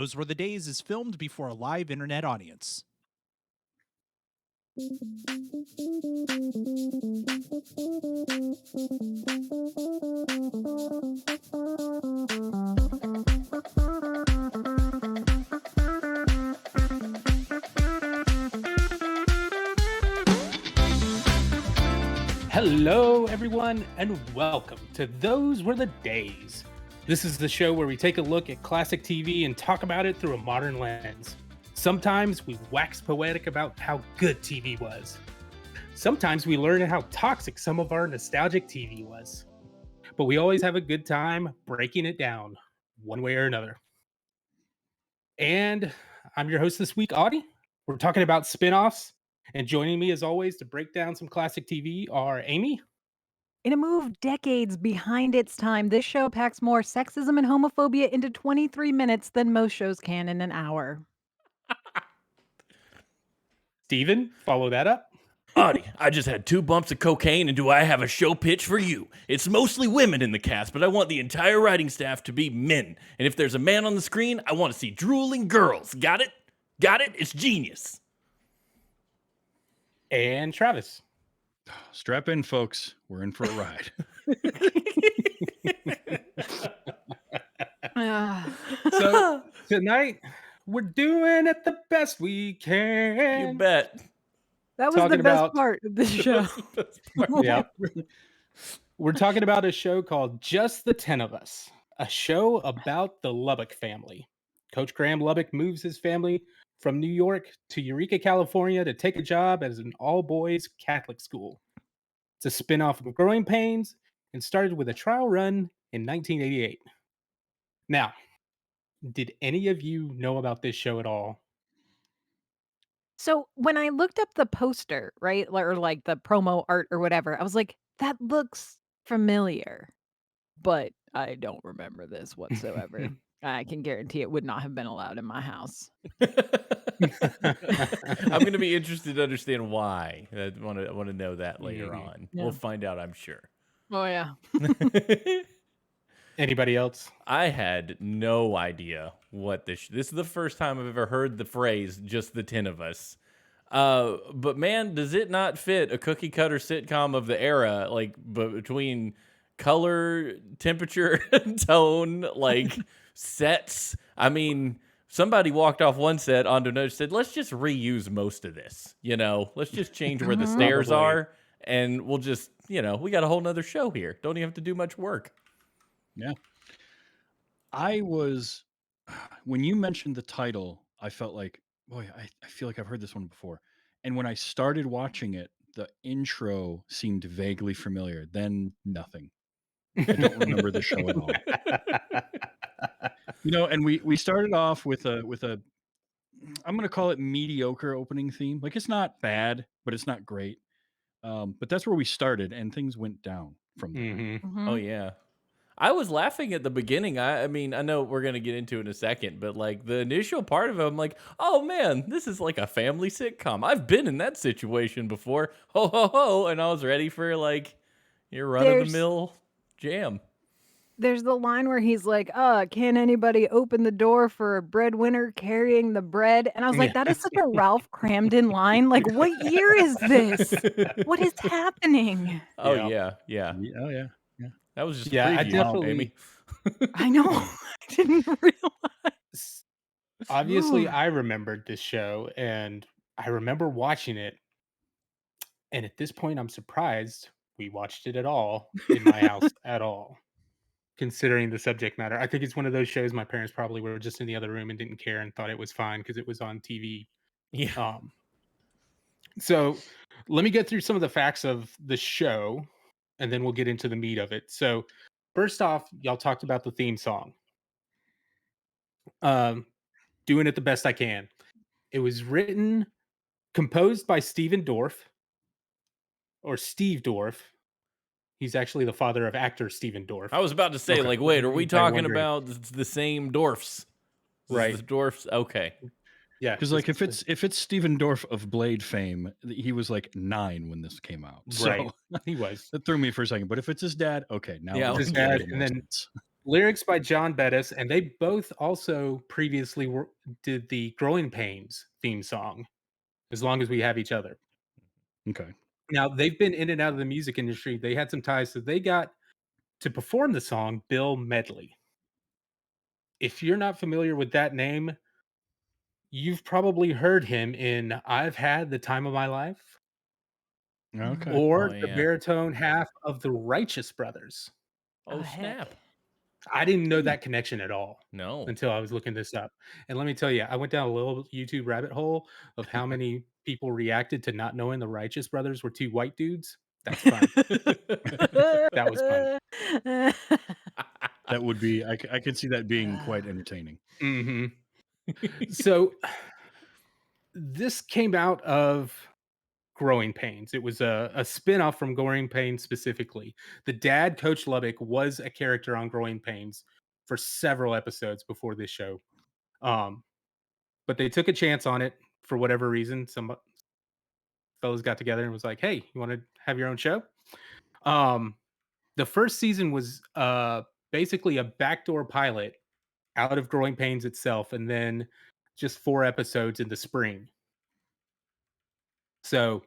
Those Were the Days is filmed before a live internet audience. Hello, everyone, and welcome to Those Were the Days. This is the show where we take a look at classic TV and talk about it through a modern lens. Sometimes we wax poetic about how good TV was. Sometimes we learn how toxic some of our nostalgic TV was. But we always have a good time breaking it down, one way or another. And I'm your host this week, Audie. We're talking about spin-offs, and joining me as always to break down some classic TV are Amy. In a move decades behind its time, this show packs more sexism and homophobia into 23 minutes than most shows can in an hour. Steven, follow that up. Audie, I just had 2 bumps of cocaine, and do I have a show pitch for you? It's mostly women in the cast, but I want the entire writing staff to be men. And if there's a man on the screen, I want to see drooling girls. Got it? Got it? It's genius. And Travis. Strap in, folks. We're in for a ride. So tonight, we're doing it the best we can. You bet. That was Talking the best about- part of the show. Yeah. We're talking about a show called Just the 10 of Us, a show about the Lubbock family. Coach Graham Lubbock moves his family from New York to Eureka, California to take a job as an all-boys Catholic school. It's a spin-off of Growing Pains and started with a trial run in 1988. Now, did any of you know about this show at all? So when I looked up the poster, right, or like the promo art or whatever, I was like, that looks familiar. But I don't remember this whatsoever. I can guarantee it would not have been allowed in my house. I'm going to be interested to understand why. I want to know that later on. Yeah. We'll find out, I'm sure. Oh, yeah. Anybody else? I had no idea what this is the first time I've ever heard the phrase "just the 10 of us." But man, does it not fit a cookie cutter sitcom of the era? Like between color, temperature, tone, like sets. I mean, somebody walked off one set onto another, said, "Let's just reuse most of this. Let's just change where the stairs Probably. are, and we'll just, we got a whole nother show here. Don't even have to do much work." Yeah. When you mentioned the title, I felt like, boy, I feel like I've heard this one before. And when I started watching it, the intro seemed vaguely familiar. Then nothing. I don't remember the show at all. And we started off with a I'm going to call it mediocre opening theme. Like, it's not bad, but it's not great. But that's where we started, and things went down from there. Mhm. Oh yeah. I was laughing at the beginning. I mean, I know we're gonna get into it in a second, but like the initial part of it, I'm like, oh man, this is like a family sitcom. I've been in that situation before. Ho ho ho! And I was ready for like your run of the mill jam. There's the line where he's like, can anybody open the door for a breadwinner carrying the bread? And I was like, that is such a Ralph Cramden line. Like, what year is this? What is happening? Oh Yeah. yeah. Oh, yeah. That was just Yeah, a I preview, definitely- Amy. I know. I didn't realize. Obviously, Ooh. I remembered this show, and I remember watching it. And at this point, I'm surprised we watched it at all in my house at all, considering the subject matter. I think it's one of those shows my parents probably were just in the other room and didn't care and thought it was fine because it was on TV. Yeah. So let me get through some of the facts of the show, and then we'll get into the meat of it. So first off, y'all talked about the theme song. Doing it the best I can. It was composed by Steve Dorff. He's actually the father of actor Steven Dorff. I was about to say, Okay. like, wait, are we I'm talking wondering. about the same dwarfs? Right. The dwarfs. Okay. Yeah, Because like if it's Steven Dorff of Blade fame, he was like 9 when this came out. So right, he was. that threw me for a second. But if it's his dad, okay, now Yeah, we're his getting dad, more and then- sense. Lyrics by John Bettis, and they both also previously did the Growing Pains theme song, As Long as We Have Each Other. Okay. Now, they've been in and out of the music industry. They had some ties, so they got to perform the song Bill Medley. If you're not familiar with that name, you've probably heard him in I've Had the Time of My Life Okay. or Oh the yeah. baritone half of the Righteous Brothers. Oh Oh, heck. snap. I didn't know Hmm. that connection at all No. until I was looking this up. And let me tell you, I went down a little YouTube rabbit hole of how many people reacted to not knowing the Righteous Brothers were two white dudes. That's fun. That was fun. That would be I can see that being quite entertaining. Mhm. So this came out of Growing Pains. It was a spin-off from Growing Pains specifically. The dad, Coach Lubbock, was a character on Growing Pains for several episodes before this show. Um, but they took a chance on it for whatever reason. Some fellas got together and was like, "Hey, you want to have your own show?" Um, the first season was basically a backdoor pilot out of Growing Pains itself, and then just 4 episodes in the spring. So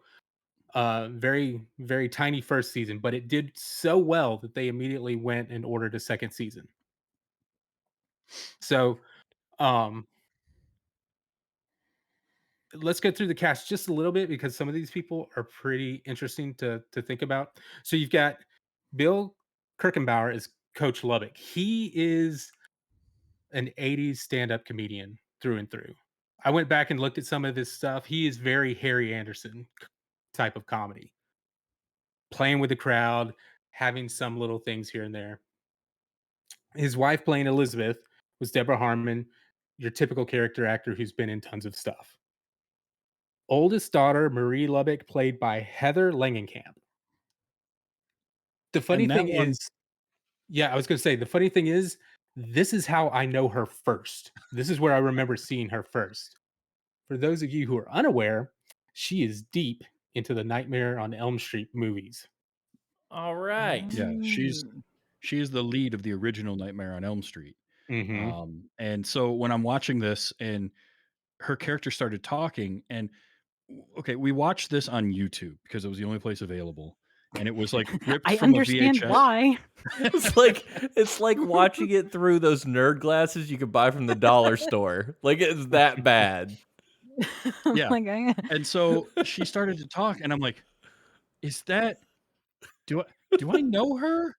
very very tiny first season, but it did so well that they immediately went and ordered a second season. So um let's get through the cast just a little bit because some of these people are pretty interesting to think about. So you've got Bill Kirkenbauer as Coach Lubbock. He is an 80s stand-up comedian through and through. I went back and looked at some of his stuff. He is very Harry Anderson type of comedy, playing with the crowd, having some little things here and there. His wife playing Elizabeth was Deborah Harmon, your typical character actor who's been in tons of stuff. Oldest daughter, Marie Lubbock, played by Heather Langenkamp. The funny And that thing one is, yeah, I was gonna say, the funny thing is, this is how I know her first. This is where I remember seeing her first. For those of you who are unaware, she is deep into the Nightmare on Elm Street movies. All right. yeah, Mm. she is the lead of the original Nightmare on Elm Street. Mhm. And so when I'm watching this and her character started talking and okay, we watched this on YouTube because it was the only place available, and it was, like, ripped I from a understand VHS. why. It's like watching it through those nerd glasses you could buy from the dollar store. Like it's that bad. Yeah, Like, I and so she started to talk, and I'm like, "Is that do I do I know her?"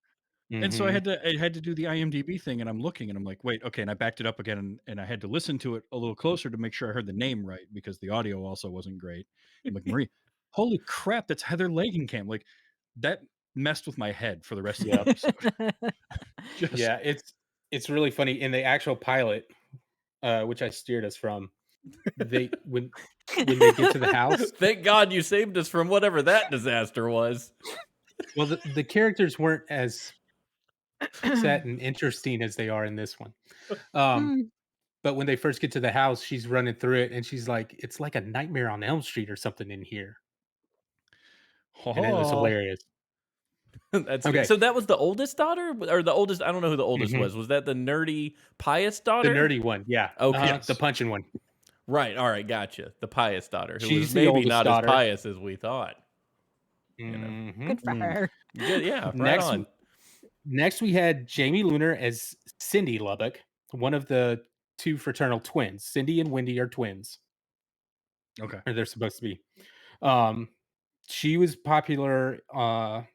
And so Mhm. I had to do the IMDb thing, and I'm looking, and I'm like, "Wait, okay," and I backed it up again, and I had to listen to it a little closer to make sure I heard the name right because the audio also wasn't great. I'm like, "Marie, holy crap, that's Heather Langenkamp." Like, that messed with my head for the rest of the Yep. episode. Just Yeah, it's really funny in the actual pilot, which I steered us from. They when they get to the house, Thank God you saved us from whatever that disaster was. well, the characters weren't as set and interesting as they are in this one. Um, Mm. but when they first get to the house, she's running through it, and she's like, "It's like a Nightmare on Elm Street or something in here," and it was oh, hilarious. That's good. Okay, So that was the oldest daughter or the oldest, I don't know who the oldest mhm. was. Was that the nerdy pious The daughter? nerdy one, yeah, Okay. the yes. punching one. Right. All right, gotcha. The pious daughter who was She's the maybe oldest not as daughter. pious as we thought, you know. Mhm. Good for Mm. her. Good, yeah, right Next, on. next we had Jamie Luner as Cindy Lubbock, one of the two fraternal twins. Cindy and Wendy are twins, Okay. or they're supposed to be. Um, she was popular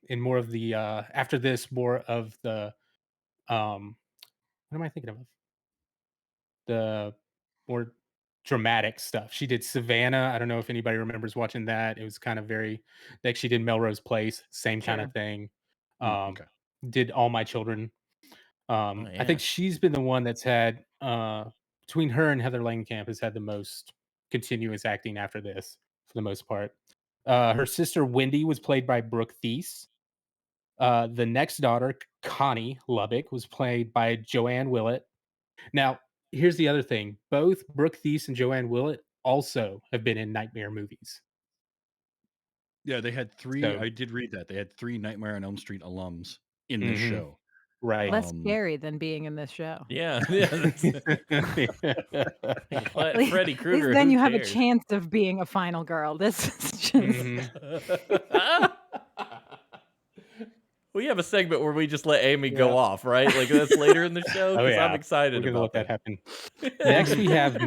in more of the after this, more of the what am I thinking of? The more dramatic stuff. She did Savannah. I don't know if anybody remembers watching that. It was kind of very like she did Melrose Place, same kind of Sure. thing. Mm, Um, okay. did All My Children. Oh I think yeah. she's been the one that's had between her and Heather Langenkamp has had the most continuous acting after this for the most part. Her sister Wendy was played by Brooke Thies. The next daughter, Connie Lubbock, was played by Joanne Willett. Now, here's the other thing. Both Brooke Thies and Joanne Willett also have been in Nightmare movies. Yeah, they had 3 So I did read that. They had 3 Nightmare on Elm Street alums in this mhm. show. Right. Less scary than being in this show. Yeah, yeah. At lea Freddy at least Krueger. then Who you have a cares? chance of being a final girl. This is just Mhm. We have a segment where we just let Amy go Yeah. off, right? Like that's later in the show Oh because I'm yeah, we're excited gonna about let that that. happen. Next, we have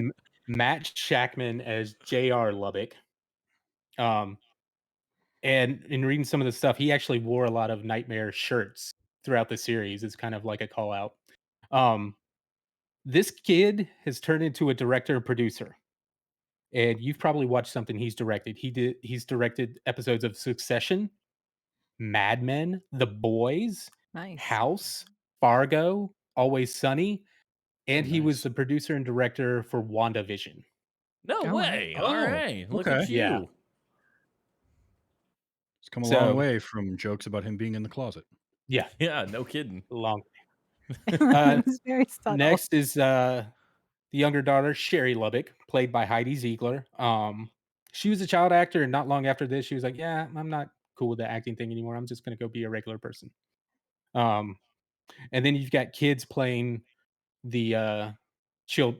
Matt Shackman as J.R. Lubbock. Um, and in reading some of the stuff, he actually wore a lot of Nightmare shirts throughout the series. It's kind of like a call out. Um, this kid has turned into a director and producer, and you've probably watched something he's directed. He's directed episodes of Succession, Mad Men, The Boys, nice. House, Fargo, Always Sunny, Oh, and he was nice. the producer and director for WandaVision. No Oh, wow. way. All Oh, right. Look okay. at Yeah. you. It's come a long So, way from jokes about him being in the closet. yeah, Yeah, no kidding. long. Uh, It was very subtle. next is the younger daughter, Sherry Lubbock, played by Heidi Ziegler. She was a child actor, and not long after this, she was like, "Yeah, I'm not cool with the acting thing anymore. I'm just gonna go be a regular person." Um, and then you've got kids playing the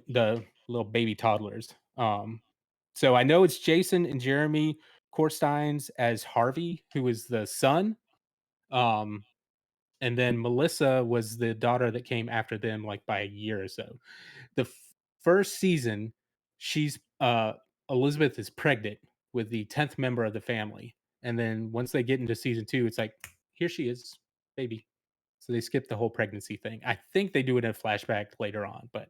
the little baby toddlers. So I know it's Jason and Jeremy Corsteins as Harvey, who is the son. Um, and then Melissa was the daughter that came after them, like by a year or so. The first season, she's Elizabeth is pregnant with the 10th member of the family, and then once they get into season 2, it's like here she is, baby. So they skip the whole pregnancy thing. I think they do it in a flashback later on, but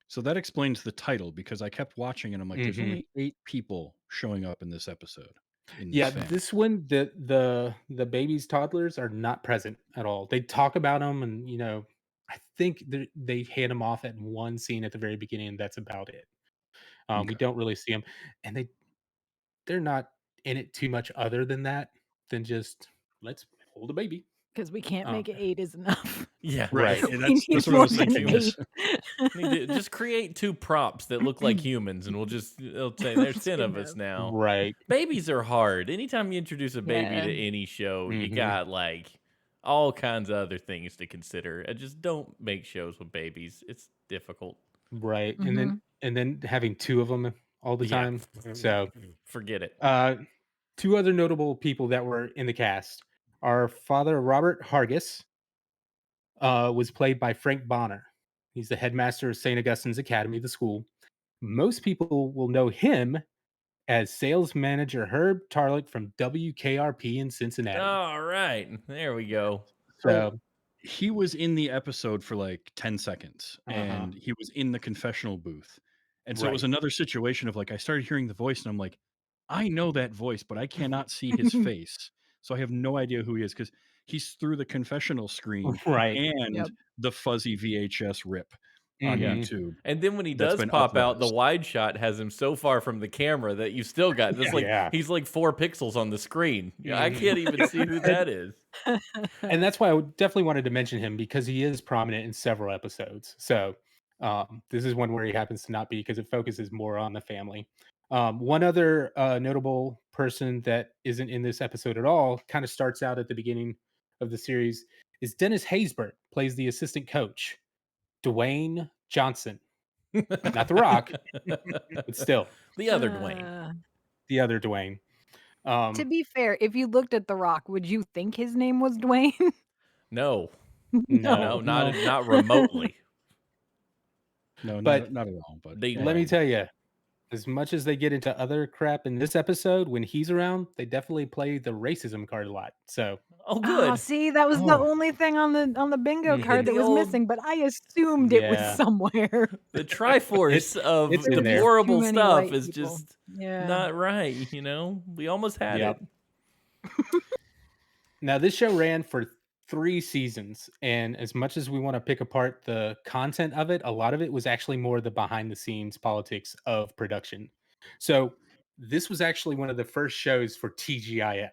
So that explains the title because I kept watching and I'm like, there's mhm. only 8 people showing up in this episode in this Yeah, family. this one, the babies, toddlers are not present at all. They talk about them, and I think they hand them off at one scene at the very beginning, and that's about it. We Okay. don't really see them, and they're not in it too much other than that, than just let's hold a baby. Because we can't Um, make it 8 is enough. Yeah. Right. right, And We that's need what I more was than thinking is 8. Need to just create two props that look like humans, and they'll say there's That's 10 good of us enough. now. right. Babies are hard. Anytime you introduce a baby Yeah. to any show, you Hmm. got like all kinds of other things to consider. And just don't make shows with babies. It's difficult. Right, Mhm. and then having two of them all the Yeah. time. So, Forget it. uh, two other notable people that were in the cast. Our father Robert Hargis was played by Frank Bonner. He's the headmaster of St. Augustine's Academy, the school. Most people will know him as sales manager Herb Tarlick from WKRP in Cincinnati. All right. There we go. so So, he was in the episode for like 10 seconds uh-huh, and he was in the confessional booth. And so it was right. another situation of like I started hearing the voice and I'm like, I know that voice, but I cannot see his face. So I have no idea who he is because he's through the confessional screen Right. and Yep. the fuzzy VHS rip on Yeah. Mhm. YouTube And then when he that's does been pop out, the up-res. wide shot has him so far from the camera that you still got this like Yeah. he's like 4 pixels on the screen. Yeah, I Mhm. can't even see who that is. And that's why I definitely wanted to mention him because he is prominent in several episodes. So this is one where he happens to not be because it focuses more on the family. One other notable person that isn't in this episode at all, kind of starts out at the beginning of the series, is Dennis Haysbert, plays the assistant coach, Dwayne Johnson, not The Rock, but still The other Dwayne. Uh, the other Dwayne. to Um, be fair, if you looked at The Rock, would you think his name was Dwayne? No. No. No, no, not remotely. No, but not at all, but The let me Dwayne. tell you, as much as they get into other crap in this episode, when he's around, they definitely play the racism card a lot. So, Oh, Oh, good. see, that was the oh, only thing on the bingo mhm, card that The was old missing, but I assumed it was yeah, somewhere. the it's Triforce it's of There in were just there. too deplorable many stuff white is people. just Yeah. not right, We almost had Yep. it. Now this show ran for 3 seasons, and as much as we want to pick apart the content of it, a lot of it was actually more the behind the scenes politics of production. So this was actually one of the first shows for TGIF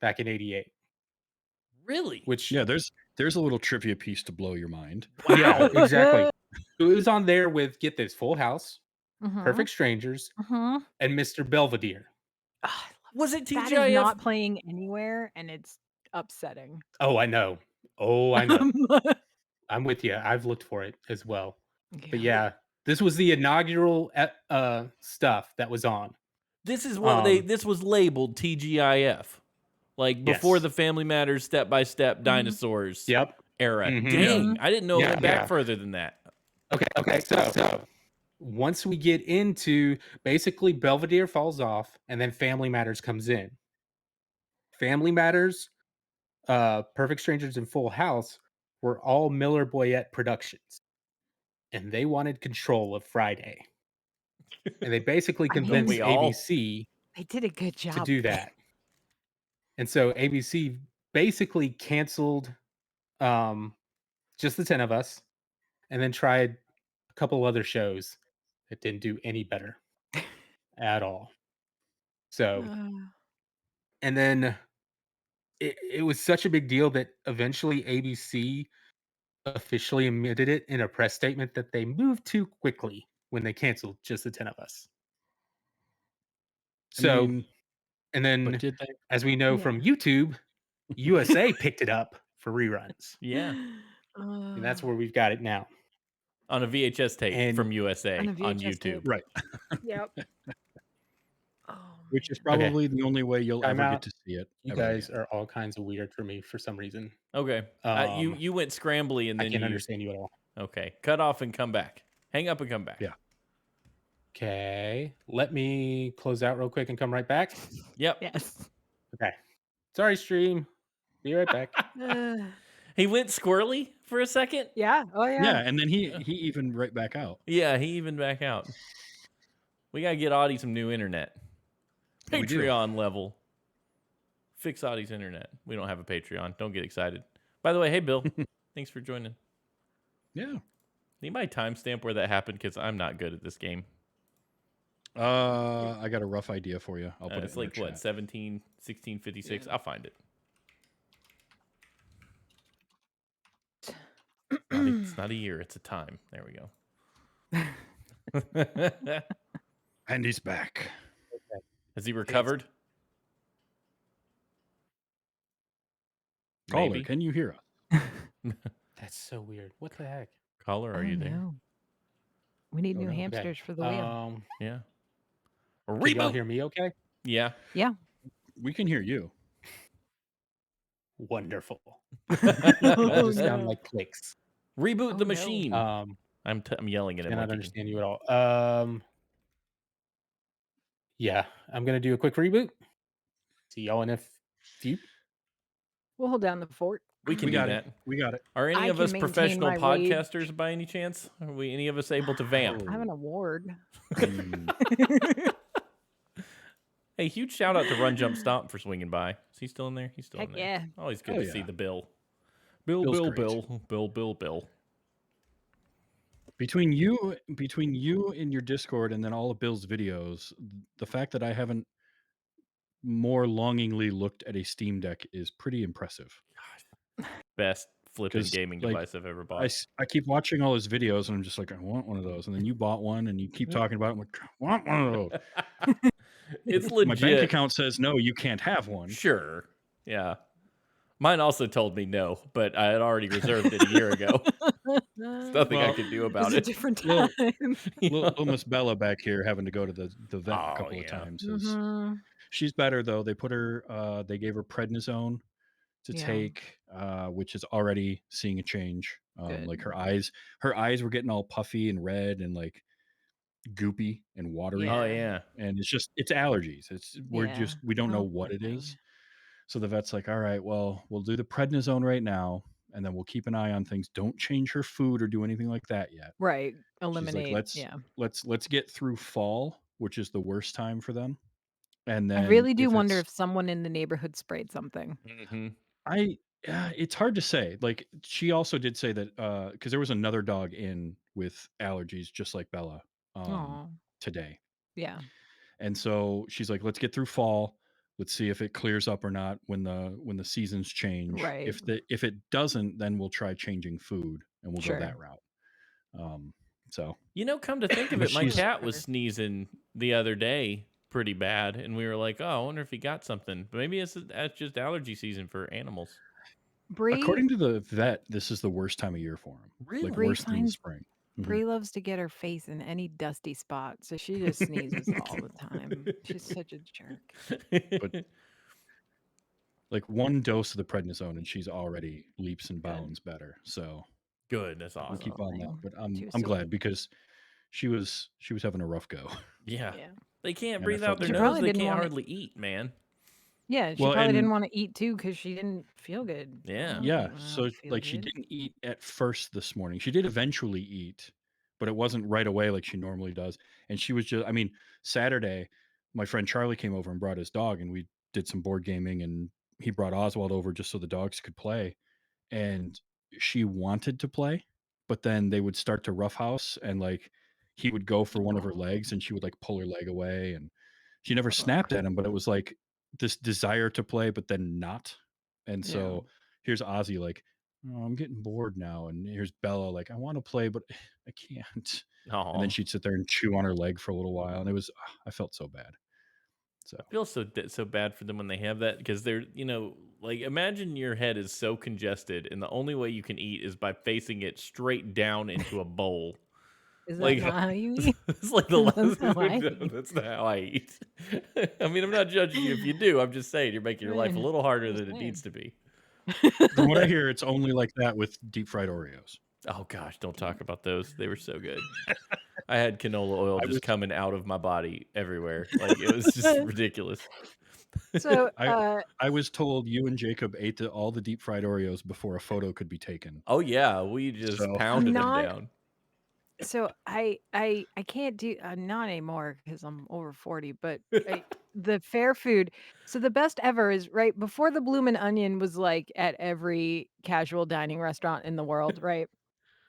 back in '88, Really? which yeah, there's a little trivia piece to blow your mind. yeah, Wow. exactly. It was on there with, get this, Full House, Mhm. Perfect Strangers, Mhm. and Mr. Belvedere. Ah, I love Was it that is TGIF? not playing anywhere, and it's upsetting. Oh, I know. Oh, I know. I'm with you. I've looked for it as well. But Yeah. yeah, this was the inaugural stuff that was on. This is what Um, this was labeled TGIF. Like before yes. the Family Matters Step by Step Mhm. Dinosaurs Yep. era. Yeah. Dang, Mhm. I didn't know it Yeah, went back yeah. further than that. Okay. So once we get into basically Belvedere falls off, and then Family Matters comes in. Family Matters, Perfect Strangers, and Full House were all Miller Boyette productions, and they wanted control of Friday, and they basically I Don't convinced mean, we all? ABC they did a good to job. do that. And so ABC basically canceled um, just the 10 of us, and then tried a couple other shows that didn't do any better at all. So, and then it was such a big deal that eventually ABC officially admitted it in a press statement that they moved too quickly when they canceled just the 10 of us. I So, mean, and but then did they? as we know Yeah. from YouTube, USA picked it up for reruns. Yeah. And that's Uh, where we've got it now. On a VHS tape And from USA on a on VHS YouTube. tape. Right. Yep. Oh, Which is man. okay, probably the only way you'll time ever get out. to see it You ever guys again. are all kinds of weird for me for some reason. Okay. You Um, you went scrambly and I then can't you understand you at all. okay. Cut off and come back. Hang up and come back. Yeah. Okay, let me close out real quick and come right back. Yep. Yes. Okay, sorry, stream. Be right back. Uh, He went squirrely for a second. yeah. Oh, Yeah, yeah. and then he even right back out. Yeah, he even back out. We gotta get Audie some new internet. Yeah, we do. Patreon level. Fix Audie's internet. We don't have a Patreon. Don't get excited. By the way, hey Bill, thanks for joining. Yeah. Anybody timestamp where that happened? Because I'm not good at this game. I got a rough idea for you. I'll put it It's in our like what, chat. 17, 1656? I'll find it. It's not a year, it's a time. There we go. And he's back. Okay. Has he recovered? Caller, Maybe. can you hear us? That's so weird. What the heck? Caller, are Oh, you there? no. We need Oh, new no. Okay. hamsters for the wheel. Yeah. Can y'all Reboot. hear me okay? Yeah. Yeah. We can hear you. Wonderful. They all Oh, just sound no. like clicks. Reboot Oh, the no. machine. Um, I'm yelling at him cannot like understand you at all. Yeah, I'm gonna do a quick reboot. See y'all in a few. We'll hold down the fort. we can We do got it. that. We got it. Are any I of can us maintain professional my rage. podcasters by any chance? Are we any of us able to vamp? I have an award. Mm, Hey, huge shout out to Run Jump Stomp for swinging by. Is he still in there? He's still Heck in there. yeah. Always good Oh, to see yeah. the Bill. Bill, Bill's Bill, great. Bill. Between you and your Discord and then all of Bill's videos, the fact that I haven't more longingly looked at a Steam Deck is pretty impressive. Best flipping Because gaming like device I've ever bought. I keep watching all his videos and I'm just like, I want one of those. And then you bought one and you keep talking about it. I'm like, I want one of those. It's My bank legit. account says no, you can't have one. Sure. Yeah. Mine also told me no, but I had already reserved it a year ago. There's nothing I Well, could do It was about a it. different Little- time. Little Miss Bella back here having to go to the vet a Oh, couple of yeah. times. Mhm. She's better though. They put her they gave her prednisone to Yeah. take, which is already seeing a change. Good. Like her eyes were getting all puffy and red and like goopy and watery. Oh, Yeah. yeah. And it's allergies. Yeah. We don't know Oh, what poor it thing. is. So the vet's like, all right, well, we'll do the prednisone right now, and then we'll keep an eye on things. Don't change her food or do anything like that yet. Right. She's like, Eliminate. Yeah. let's get through fall, which is the worst time for them. And I then really do if wonder it's if someone in the neighborhood sprayed something. Mm-hmm. I it's hard to say. Like she also did say that because there was another dog in with allergies just like Bella Oh. today. Yeah. And so she's like, let's get through fall. Let's see if it clears up or not when the seasons change. Right. If it doesn't, then we'll try changing food and we'll go Sure. that route. So You know, come to think of But it, my she's- cat was sneezing the other day pretty bad, and we were like, oh, I wonder if he got something. But maybe that's just allergy season for animals. Bree According to the vet, this is the worst time of year for him. Like Bree Really? worse than the finds spring. Bree loves to get her face in any dusty spot, so she just sneezes all the time. She's such a jerk. But like one dose of the prednisone and she's already leaps and Good. bounds better. So Good. That's we'll awesome. keep Oh, on that. thing. But Too I'm glad sweet. because she was having a rough go. Yeah. Yeah. They can't And I breathe out felt their She bad. nose. probably They didn't can't want to. hardly eat, man. Yeah, she Well, probably didn't and want to eat too because she didn't feel good. Yeah. yeah, I so don't feel like she good. didn't eat at first this morning. She did eventually eat, but it wasn't right away like she normally does. And she was just, I mean, Saturday, my friend Charlie came over and brought his dog, and we did some board gaming, and he brought Oswald over just so the dogs could play. And she wanted to play, but then they would start to roughhouse, and like he would go for one of her Oh, legs, and she would like pull her leg away, and she never ugh. snapped at him, but it was like this desire to play, but then not. And Yeah. so here's Ozzy like, oh, I'm getting bored now, and here's Bella like, I want to play, but I can't. And then Oh, she'd sit there and chew on her leg for a little while, and it was I felt so bad. So I feel so bad for them when they have that because they're like imagine your head is so congested and the only way you can eat is by facing it straight down into a bowl. Is that Like not how you eat? it's like the 'Cause last. that's how I eat. That's not how I eat. I mean, I'm not judging you if you do. I'm just saying you're making your life a Eh, little harder just than it needs saying. to be. from what I hear, it's only like that with deep fried Oreos. Oh gosh, don't Deep. talk about those. They were so good. I had canola oil I just was coming out of my body everywhere. Like it was just ridiculous. So, I I was told you and Jacob ate all the deep fried Oreos before a photo could be taken. Oh yeah, we just So I'm pounded them not. down. So I can't do not anymore because I'm over 40. But the fair food. So the best ever is right before the Bloomin' Onion was like at every casual dining restaurant in the world, right?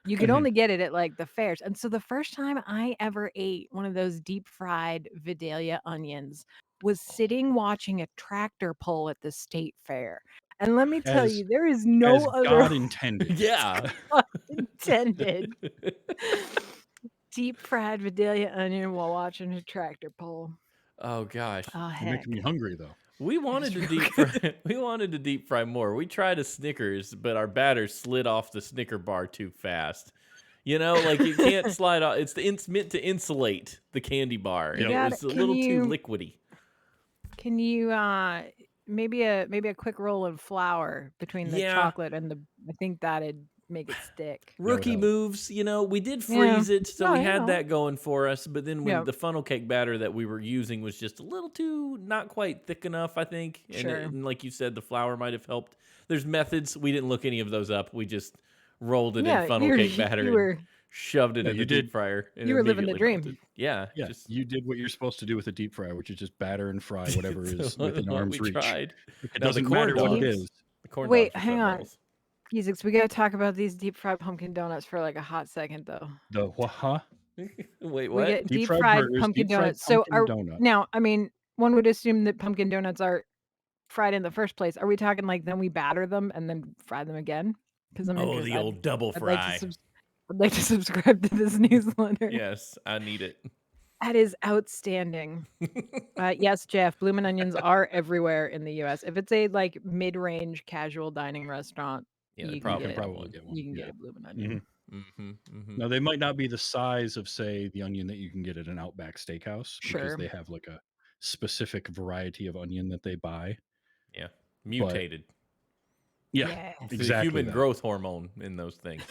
You could Mhm. only get it at, like, the fairs, and so the first time I ever ate one of those deep fried Vidalia onions was sitting watching a tractor pull at the state fair, and let me tell as you, there is as no other God intended. Yeah. pun intended. Deep fried Vidalia onion while watching a tractor pull. Oh gosh. Oh, You're making me heck. hungry though. We It was wanted to real deep good. fry we wanted to deep fry more. We tried a Snickers, but our batter slid off the Snicker bar too fast. Like it can't slide off. It's meant to insulate the candy bar, You and Yep. it got was a can little too you liquidy. can you, maybe a quick roll of flour between the Yeah, chocolate and the I think that'd make it stick. That would rookie help. moves. We did Yeah. freeze it, so No, we you had know. that going for us. But then when Yep. the funnel cake batter that we were using was just a little too not quite thick enough, I think. Sure. And like you said, the flour might have helped. There's methods. We didn't look any of those up. We just rolled it in Yeah, funnel cake batter you and were shoved it Yeah, in the you deep did. fryer, and it you were living the immediately dream. melted. Yeah, Yeah, just you did what you're supposed to do with a deep fryer, which is just batter and fry whatever so is within what arm's we reach. tried. Like, it Now the doesn't corn matter what it Deeps is. dogs, the corn Wait, dogs were hang something on. else. Jesus, we gotta talk about these deep fried pumpkin donuts for like a hot second though. The what? Wait, We what? get Deep deep fried fried burgers, pumpkin deep fried donuts. So pumpkin are donut. now, I mean, one would assume that pumpkin donuts are fried in the first place. Are we talking like then we batter them and then fry them again? Because I'm Oh, interested. the old double I'd like to fry. I'd like to subscribe to this newsletter. Yes, I need it. That is outstanding. Yes, Jeff, bloomin' onions are everywhere in the US. If it's a, like, mid-range casual dining restaurant, Yeah, they You probably can have probably one. get one. you can get Yeah. a bloomin' hmm onion. Mm-hmm. Mm-hmm. Now they might not be the size of, say, the onion that you can get at an Outback Steakhouse because Sure. they have like a specific variety of onion that they buy. Yeah, But mutated. yeah, Yeah. It's the exactly human that. growth hormone in those things.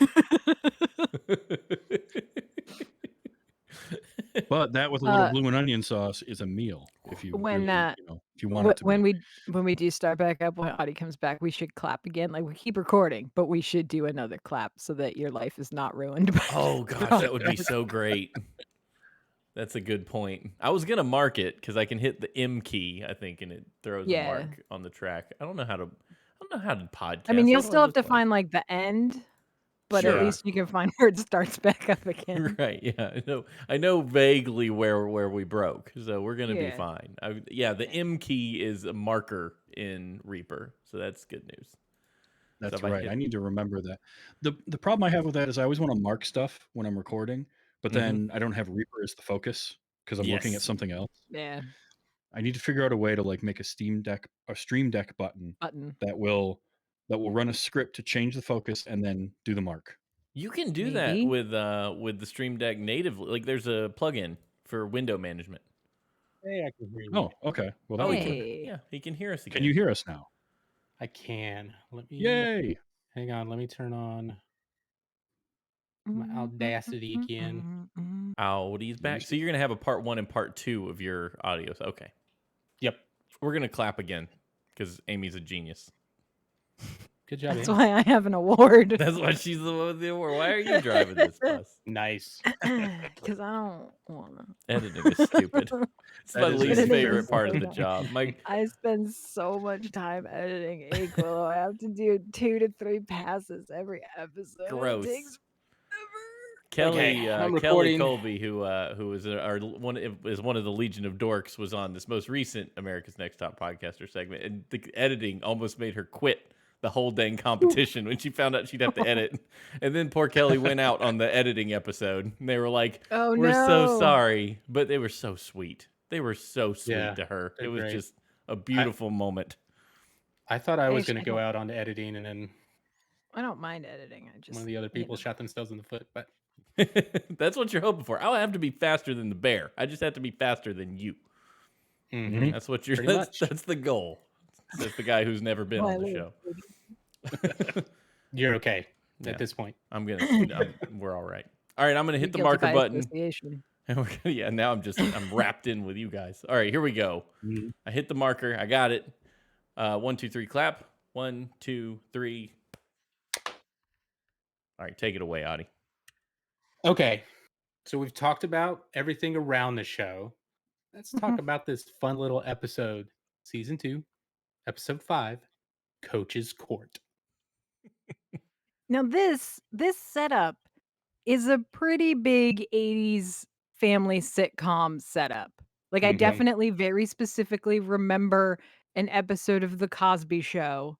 But that with a little Uh, bloomin' onion sauce is a meal if you when, really, if you want it to when be. we do start back up, when Audie comes back, we should clap again. Like, we keep recording, but we should do another clap so that your life is not ruined by Oh this gosh, that would be podcast. so great. That's a good point. I was gonna mark it because I can hit the M key, I think, and it throws a Yeah. mark on the track. I don't know how to. I don't know how to podcast. I mean, you'll What do I still have look to like? find, like, the end, but at Sure. least you can find where it starts back up again. Right. Yeah. I know vaguely where we broke, so we're gonna be Yeah. fine. The M key is a marker in Reaper, so that's good news. So That's if I right. I hit, need to remember that. The problem I have with that is I always want to mark stuff when I'm recording, but Mhm. then I don't have Reaper as the focus because I'm looking at Yes. something else. Yeah. I need to figure out a way to like make a Stream Deck button Button. that will that will run a script to change the focus and then do the mark. You can do that Maybe. with the Stream Deck natively. Like there's a plugin for window management. Hey, I can hear you. Oh, okay. Well, that Oh, would he work. can. Hey. Yeah, he can hear us again. Can you hear us now? I can. Let me Yay! hang on. Let me turn on my Mm, Audacity again. Audie's back. So you're gonna have a part 1 and part 2 of your audios. Okay, Yep. we're gonna clap again because Amy's a genius. Good job, That's Amy. why I have an award. That's why she's the one with the award. Why are you driving this bus? Nice. Because I don't want to. Editing is stupid. It's my That is least Editing favorite is part so of the dumb. job. My I spend so much time editing Aquilo. I have to do 2 to 3 passes every episode. It gross. takes Kelly I'm Kelly recording. Colby, who is our one of the Legion of Dorks, was on this most recent America's Next Top Podcaster segment, and the editing almost made her quit the whole dang competition when she found out she'd have to edit. And then poor Kelly went out on the editing episode, and they were like, Oh "We're so no. sorry," but they were so sweet. They were so sweet Yeah, to her. It they're was great. just a beautiful moment. I thought I was Gosh, going to go out on editing, and then I don't mind editing. I one just of the other people shot themselves in the foot. But That's what you're hoping for. I'll have to be faster than the bear. I just have to be faster than you. Mhm. That's what you're. Pretty much. That's the goal. That's the guy who's never been on the show. You're okay Yeah. at this point. We're all right. All right, I'm gonna hit the Guilty marker by button. association. And we're gonna, yeah, now I'm wrapped in with you guys. All right, here we go. Mhm. I hit the marker. I got it. 1, 2, 3, clap. 1, 2, 3. All right, take it away, Adi. Okay. So we've talked about everything around the show. Let's talk Mhm. about this fun little episode, season 2, episode 5, Coach's Court. Now this setup is a pretty big 80s family sitcom setup. Like I Mhm. definitely very specifically remember an episode of The Cosby Show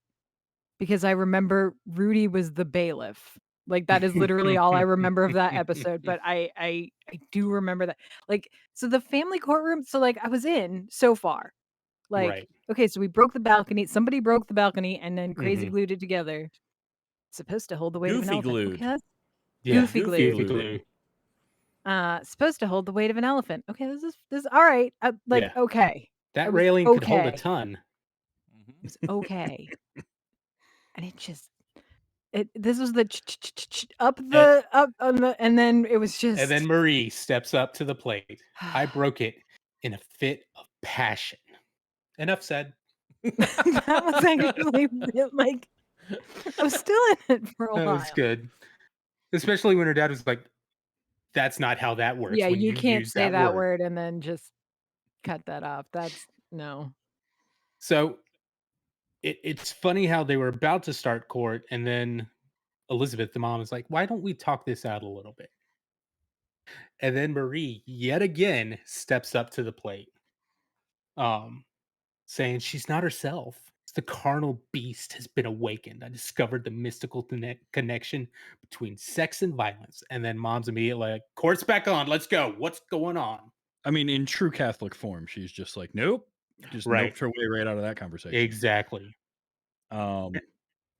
because I remember Rudy was the bailiff. Like that is literally all I remember of that episode, but I do remember that. Like so the family courtroom, so like I was in so far. Like Right. okay, so we broke the balcony, somebody broke the balcony and then crazy Mhm. glued it together. Supposed to hold the weight of an Goofy elephant. glued. Okay, that's Yeah. goofy Goofy glue. glued. Supposed to hold the weight of an elephant. Okay, this all right. Like Yeah. okay. That It was railing could hold a okay. ton. It was okay. And it just this was the up the up on the and then it was just And then Marie steps up to the plate. I broke it in a fit of passion. Enough said. that was actually like I was still in it for a That while. was good. Especially when her dad was like, that's not how that works. Yeah, when you you can't use say that word. word and then just cut that off. That's no. So it's funny how they were about to start court, and then Elizabeth, the mom, is like, why don't we talk this out a little bit? And then Marie, yet again, steps up to the plate, saying she's not herself. The carnal beast has been awakened. I discovered the mystical connection between sex and violence. And then mom's immediately like, court's back on. Let's go. What's going on? I mean, in true Catholic form, she's just like, nope, just Right. noped her way right out of that conversation. Exactly. Um,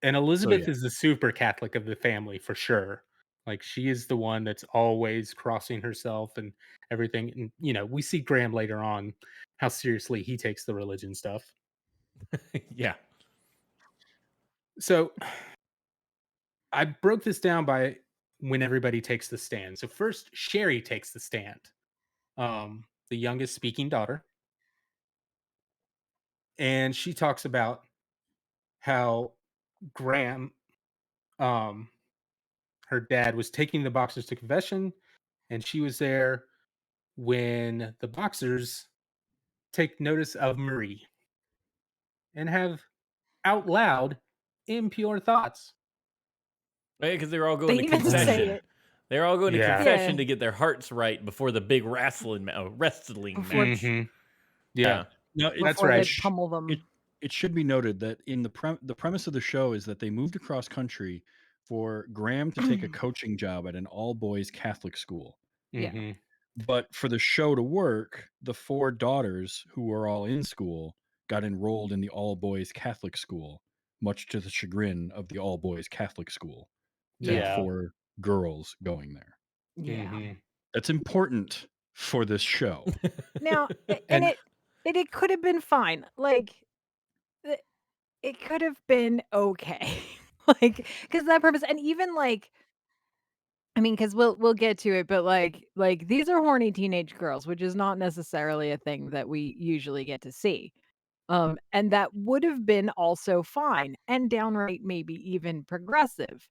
And Elizabeth yeah. is the super Catholic of the family for sure. Like she is the one that's always crossing herself and everything. And we see Graham later on how seriously he takes the religion stuff. Yeah. So I broke this down by when everybody takes the stand. So first, Sherry takes the stand, the youngest speaking daughter, and she talks about how Graham, um, her dad, was taking the boxers to confession, and she was there when the boxers take notice of Marie and have out loud impure thoughts. Because they were all They going to even say confession. it. They're all going to Yeah. confession Yeah. to get their hearts right before the big wrestling Before- match. Mhm. Yeah. No, That's Before right. they pummel them. it should be noted that in the premise of the show is that they moved across country for Graham to take a coaching job at an all boys Catholic school. Yeah. Mhm. But for the show to work, the 4 daughters who were all in school got enrolled in the all boys Catholic school, much to the chagrin of the all boys Catholic school to have Yeah. 4 girls going there. Yeah. Mhm. That's important for this show. Now, and And it could have been fine. Like, the it could have been okay. Like, because that purpose and even, like I mean, because we'll get to it, but, these are horny teenage girls, which is not necessarily a thing that we usually get to see. And that would have been also fine and downright maybe even progressive.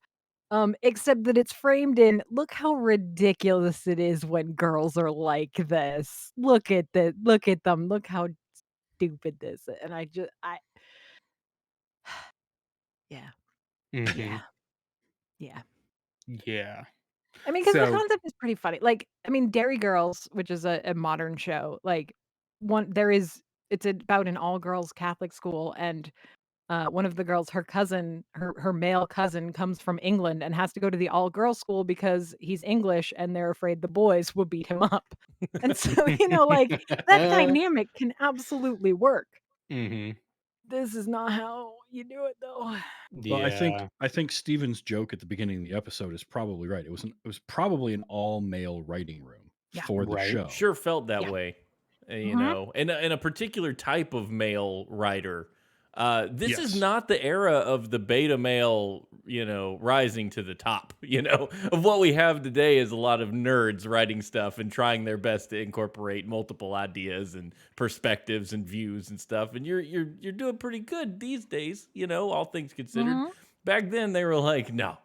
Except that it's framed in, "Look how ridiculous it is when girls are like this. Look at them. Look how stupid this," and I yeah, yeah, Mhm. yeah. Yeah. I mean, because the So concept is pretty funny. Like, I mean, Dairy Girls, which is a modern show, like, one there is it's about an all-girls Catholic school, and, one of the girls, her cousin her male cousin comes from England and has to go to the all-girls school because he's English, and they're afraid the boys will beat him up. And so, like, that dynamic can absolutely work. Mhm. This is not how you do it, though. Well, Yeah. I think Steven's joke at the beginning of the episode is probably right. It was probably an all male writing room Yeah. for the Right. show. Sure felt that Yeah. way, Mhm. and a particular type of male writer. This is Yes. not the era of the beta male, rising to the top. Of what we have today is a lot of nerds writing stuff and trying their best to incorporate multiple ideas and perspectives and views and stuff. And you're doing pretty good these days, all things considered. Mhm. Back then, they were like, no,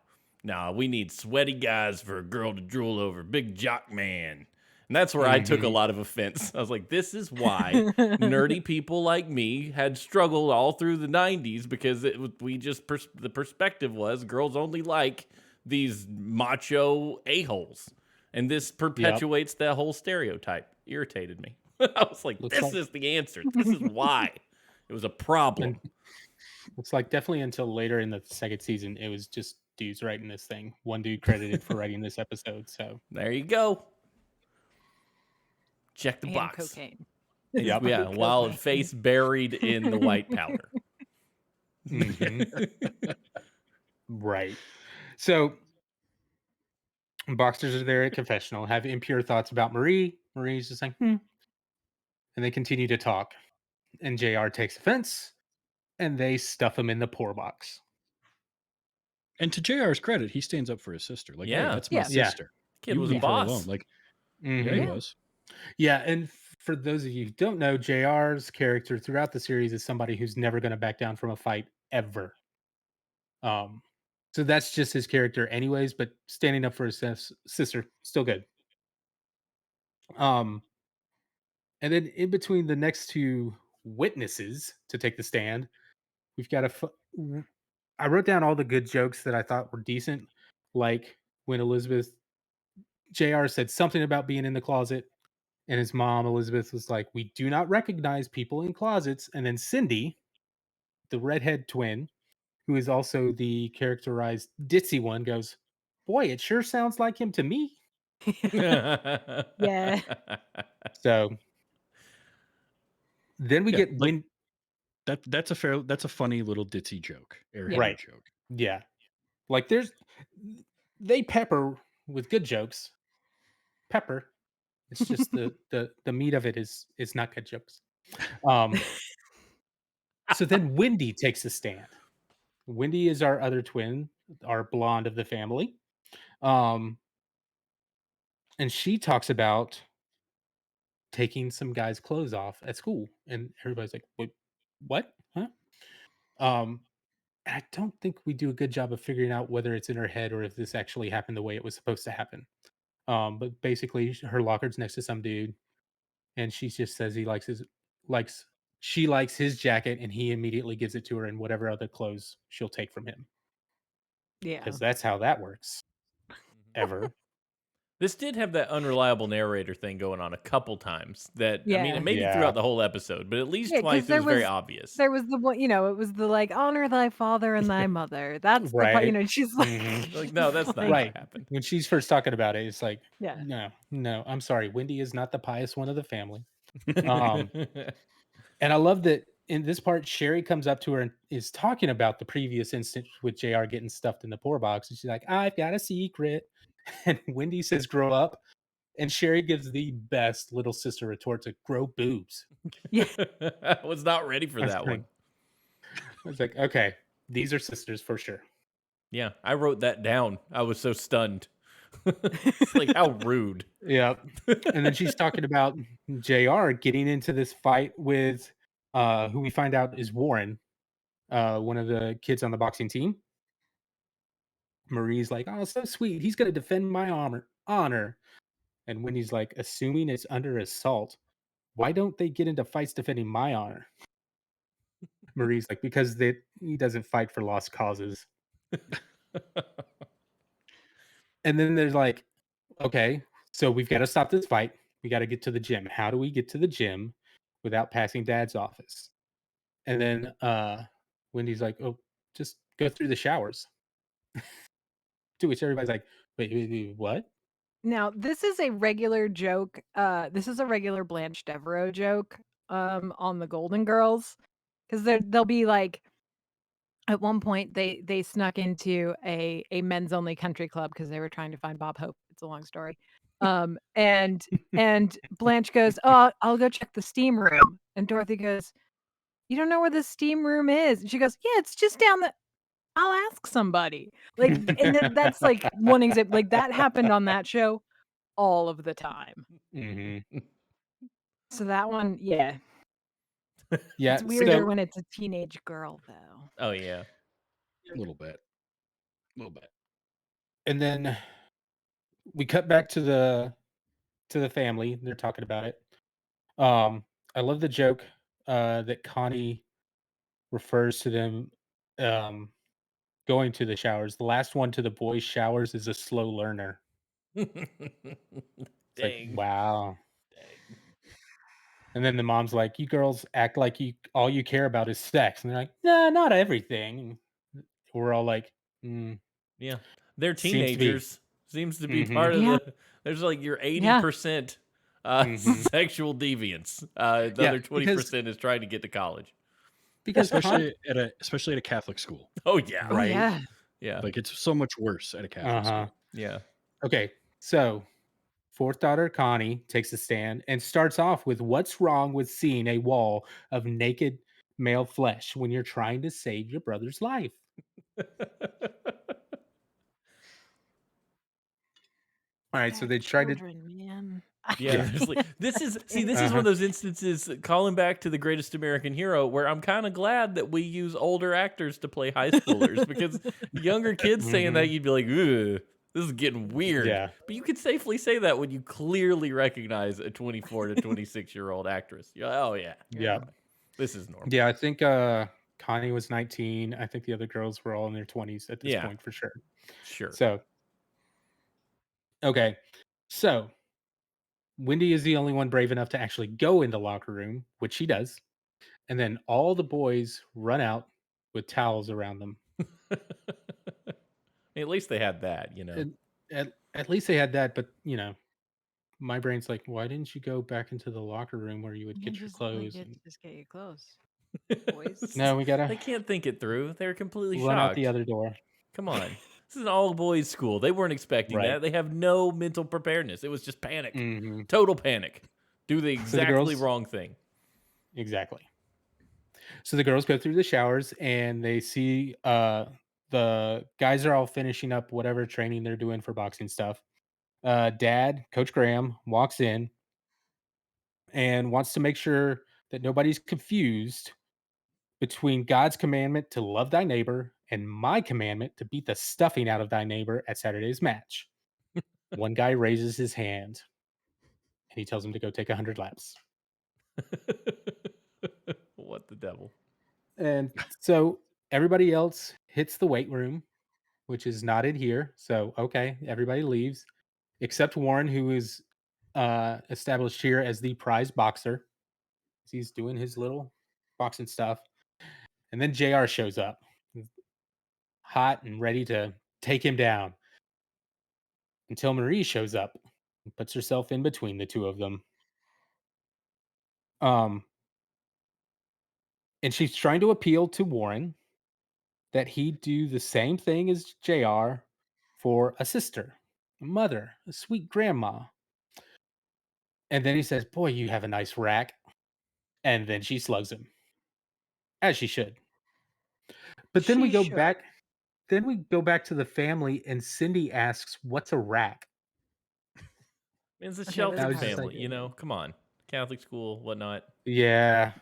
no, we need sweaty guys for a girl to drool over, big jock man. And that's where I took a Mhm. lot of offense. I was like, this is why nerdy people like me had struggled all through the 90s because the perspective was girls only like these macho a-holes. And this Yep. perpetuates that whole stereotype. Irritated me. I was like, Looks this like is the answer. This is why. It was a problem. and looks like definitely until later in the second season, it was just dudes writing this thing. One dude credited for writing this episode. So, There you go. Check the And box. cocaine. yep. Yeah, And while cocaine. face buried in the white powder. Hmm. Right. So, Boxers are there at confessional, have impure thoughts about Marie. Marie's just like, hmm. And they continue to talk. And JR takes offense and they stuff him in the poor box. And to JR's credit, he stands up for his sister. Like, hey, Yeah, that's my Yeah. Yeah. sister. kid You was a leave her alone. boss. Like, yeah, he Hmm. Yeah. was. Yeah. And for those of you who don't know, JR's character throughout the series is somebody who's never going to back down from a fight ever. Um, so that's just his character, anyways. But standing up for his sister, still good. Um, and then in between the next two witnesses to take the stand, we've got I wrote down all the good jokes that I thought were decent, like when Elizabeth Jr. said something about being in the closet, and his mom Elizabeth was like, "We do not recognize people in closets." And then Cindy, the redhead twin, who is also the characterized ditzy one, goes, "Boy, it sure sounds like him to me." Yeah. So then we Yeah. get Like that's a funny little ditzy joke, Yeah. airheaded right, joke. yeah, like they pepper with good jokes, pepper. It's just the meat of it is not good jokes. Um, so then Wendy takes a stand. Wendy is our other twin, our blonde of the family. Um, and she talks about taking some guy's clothes off at school, and everybody's like, "Wait, what? Huh?" Um, and I don't think we do a good job of figuring out whether it's in her head or if this actually happened the way it was supposed to happen. But basically, her locker's next to some dude, and she just says he likes she likes his jacket, and he immediately gives it to her and whatever other clothes she'll take from him Yeah. because that's how that works. Ever. This did have that unreliable narrator thing going on a couple times. That I mean, Yeah. and maybe Yeah. throughout the whole episode, but at least Yeah, because twice it was very obvious. there was the one, it was the, like, "Honor thy father and thy mother." That's the part, Right. she's Hmm. Like, no, that's not like how it Right. happened. When she's first talking about it, it's like, yeah. no, no, I'm sorry. Wendy is not the pious one of the family. Um, and I love that in this part, Sherry comes up to her and is talking about the previous instance with JR getting stuffed in the poor box. And she's like, I've got a secret. And Wendy says, grow up. And Sherry gives the best little sister retort to grow boobs. Yeah. I was not ready for I was that like, one. okay, these are sisters for sure. Yeah, I wrote that down. I was so stunned. It's like, how rude. Yeah. And then she's talking about JR getting into this fight with who we find out is Warren, one of the kids on the boxing team. Marie's like, oh, so sweet. He's gonna defend my honor. And Wendy's like, assuming it's under assault, why don't they get into fights defending my honor? Marie's like, because he doesn't fight for lost causes. And then there's like, okay, so we've got to stop this fight. We got to get to the gym. How do we get to the gym without passing dad's office? And then Wendy's like, oh, just go through the showers. To which everybody's like, wait, what? Now, this is a regular joke. This is a regular Blanche Devereaux joke on the Golden Girls, because they'll be like, at one point they snuck into a men's only country club because they were trying to find Bob Hope. It's a long story. And Blanche goes, "Oh, I'll go check the steam room." And Dorothy goes, "You don't know where the steam room is?" And she goes, "Yeah, it's just down the I'll ask somebody." Like, and that's like one example. Like that happened on that show all of the time. Hmm. So that one, yeah. Yeah. It's weirder So, when it's a teenage girl though. Oh, yeah. A little bit. A little bit. and then we cut back to the family. They're talking about it. I love the joke that Connie refers to them um, going to the showers. The last one to the boys' showers is a slow learner. It's like, Dang. wow. Dang. And then the mom's like, "You girls act like you all you care about is sex," and they're like, "Nah, not everything." We're all like, Yeah. They're "Seems to be." teenagers. Seems to be Mm-hmm. part of Yeah. there's like your Yeah. 80% Mm-hmm. sexual deviance. The Yeah, other 20% is trying to get to college. because Especially at a Catholic school. Oh, yeah. Oh right. yeah. Yeah. Like it's so much worse at a Uh Catholic huh. school. Yeah. Okay, so fourth daughter Connie takes a stand and starts off with what's wrong with seeing a wall of naked male flesh when you're trying to save your brother's life. All right, so They're they tried to. children, man. Yeah, Yeah. there's like this is one Uh-huh. of those instances calling back to the greatest American hero where I'm kind of glad that we use older actors to play high schoolers because younger kids saying that Hmm. you'd be like, "Ugh, this is getting weird." Yeah. But you could safely say that when you clearly recognize a 24 to 26-year-old actress. You're like, "Oh yeah, Yeah. Yeah. this is normal." Yeah, I think Connie was 19. I think the other girls were all in their 20s at this Yeah, point for sure. sure. So, okay. So, Wendy is the only one brave enough to actually go in the locker room, which she does. And then all the boys run out with towels around them. At least they had that, you know. And at least they had that, but my brain's like, why didn't you go back into the locker room where you would You get your just like clothes? get And just get your clothes, boys. no, we gotta They can't think it through. They're completely run out the shocked. other door. Come on. This is an all boys school. They weren't expecting Right. that. They have no mental preparedness. It was just panic. Hmm. Total panic. Do the So the exactly girls, wrong thing. exactly. So the girls go through the showers and they see the guys are all finishing up whatever training they're doing for boxing stuff. Dad, Coach Graham, walks in and wants to make sure that nobody's confused between God's commandment to love thy neighbor and my commandment to beat the stuffing out of thy neighbor at Saturday's match. One guy raises his hand and he tells him to go take 100 laps. What the devil? And so everybody else hits the weight room, which is not in here. So, okay, everybody leaves except Warren, who is established here as the prize boxer. He's doing his little boxing stuff. And then JR shows up, hot and ready to take him down until Marie shows up and puts herself in between the two of them. Um, And she's trying to appeal to Warren that he do the same thing as JR for a sister, a mother, a sweet grandma. And then he says, "Boy, you have a nice rack." And then she slugs him, as she should. But then we She go should. back to the family and Cindy asks, "What's a rack?" It's a Okay, And I that's sheltered was kind just of like, family, you weird. know. Come on, Catholic school, whatnot. yeah.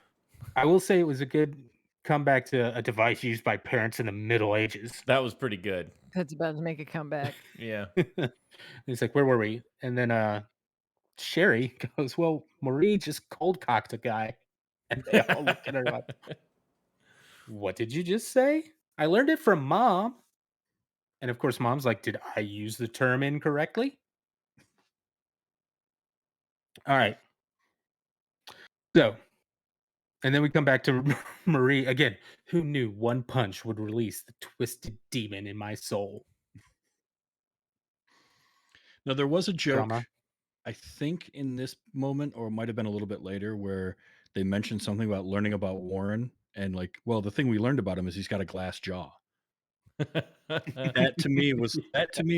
I will say it was a good comeback to a device used by parents in the Middle Ages. That was pretty good. That's about to make a comeback. Yeah. He's like, "Where were we?" And then Sherry goes, "Well, Marie just cold cocked a guy." And they all look at her like, "What did you just say?" "I learned it from mom." And of course, mom's like, "Did I use the term incorrectly?" All right. So, and then we come back to Marie again. Who knew one punch would release the twisted demon in my soul? Now there was a joke, Drama. I think, in this moment, or it might have been a little bit later, where they mentioned something about learning about Warren, and like, well, the thing we learned about him is he's got a glass jaw. That to me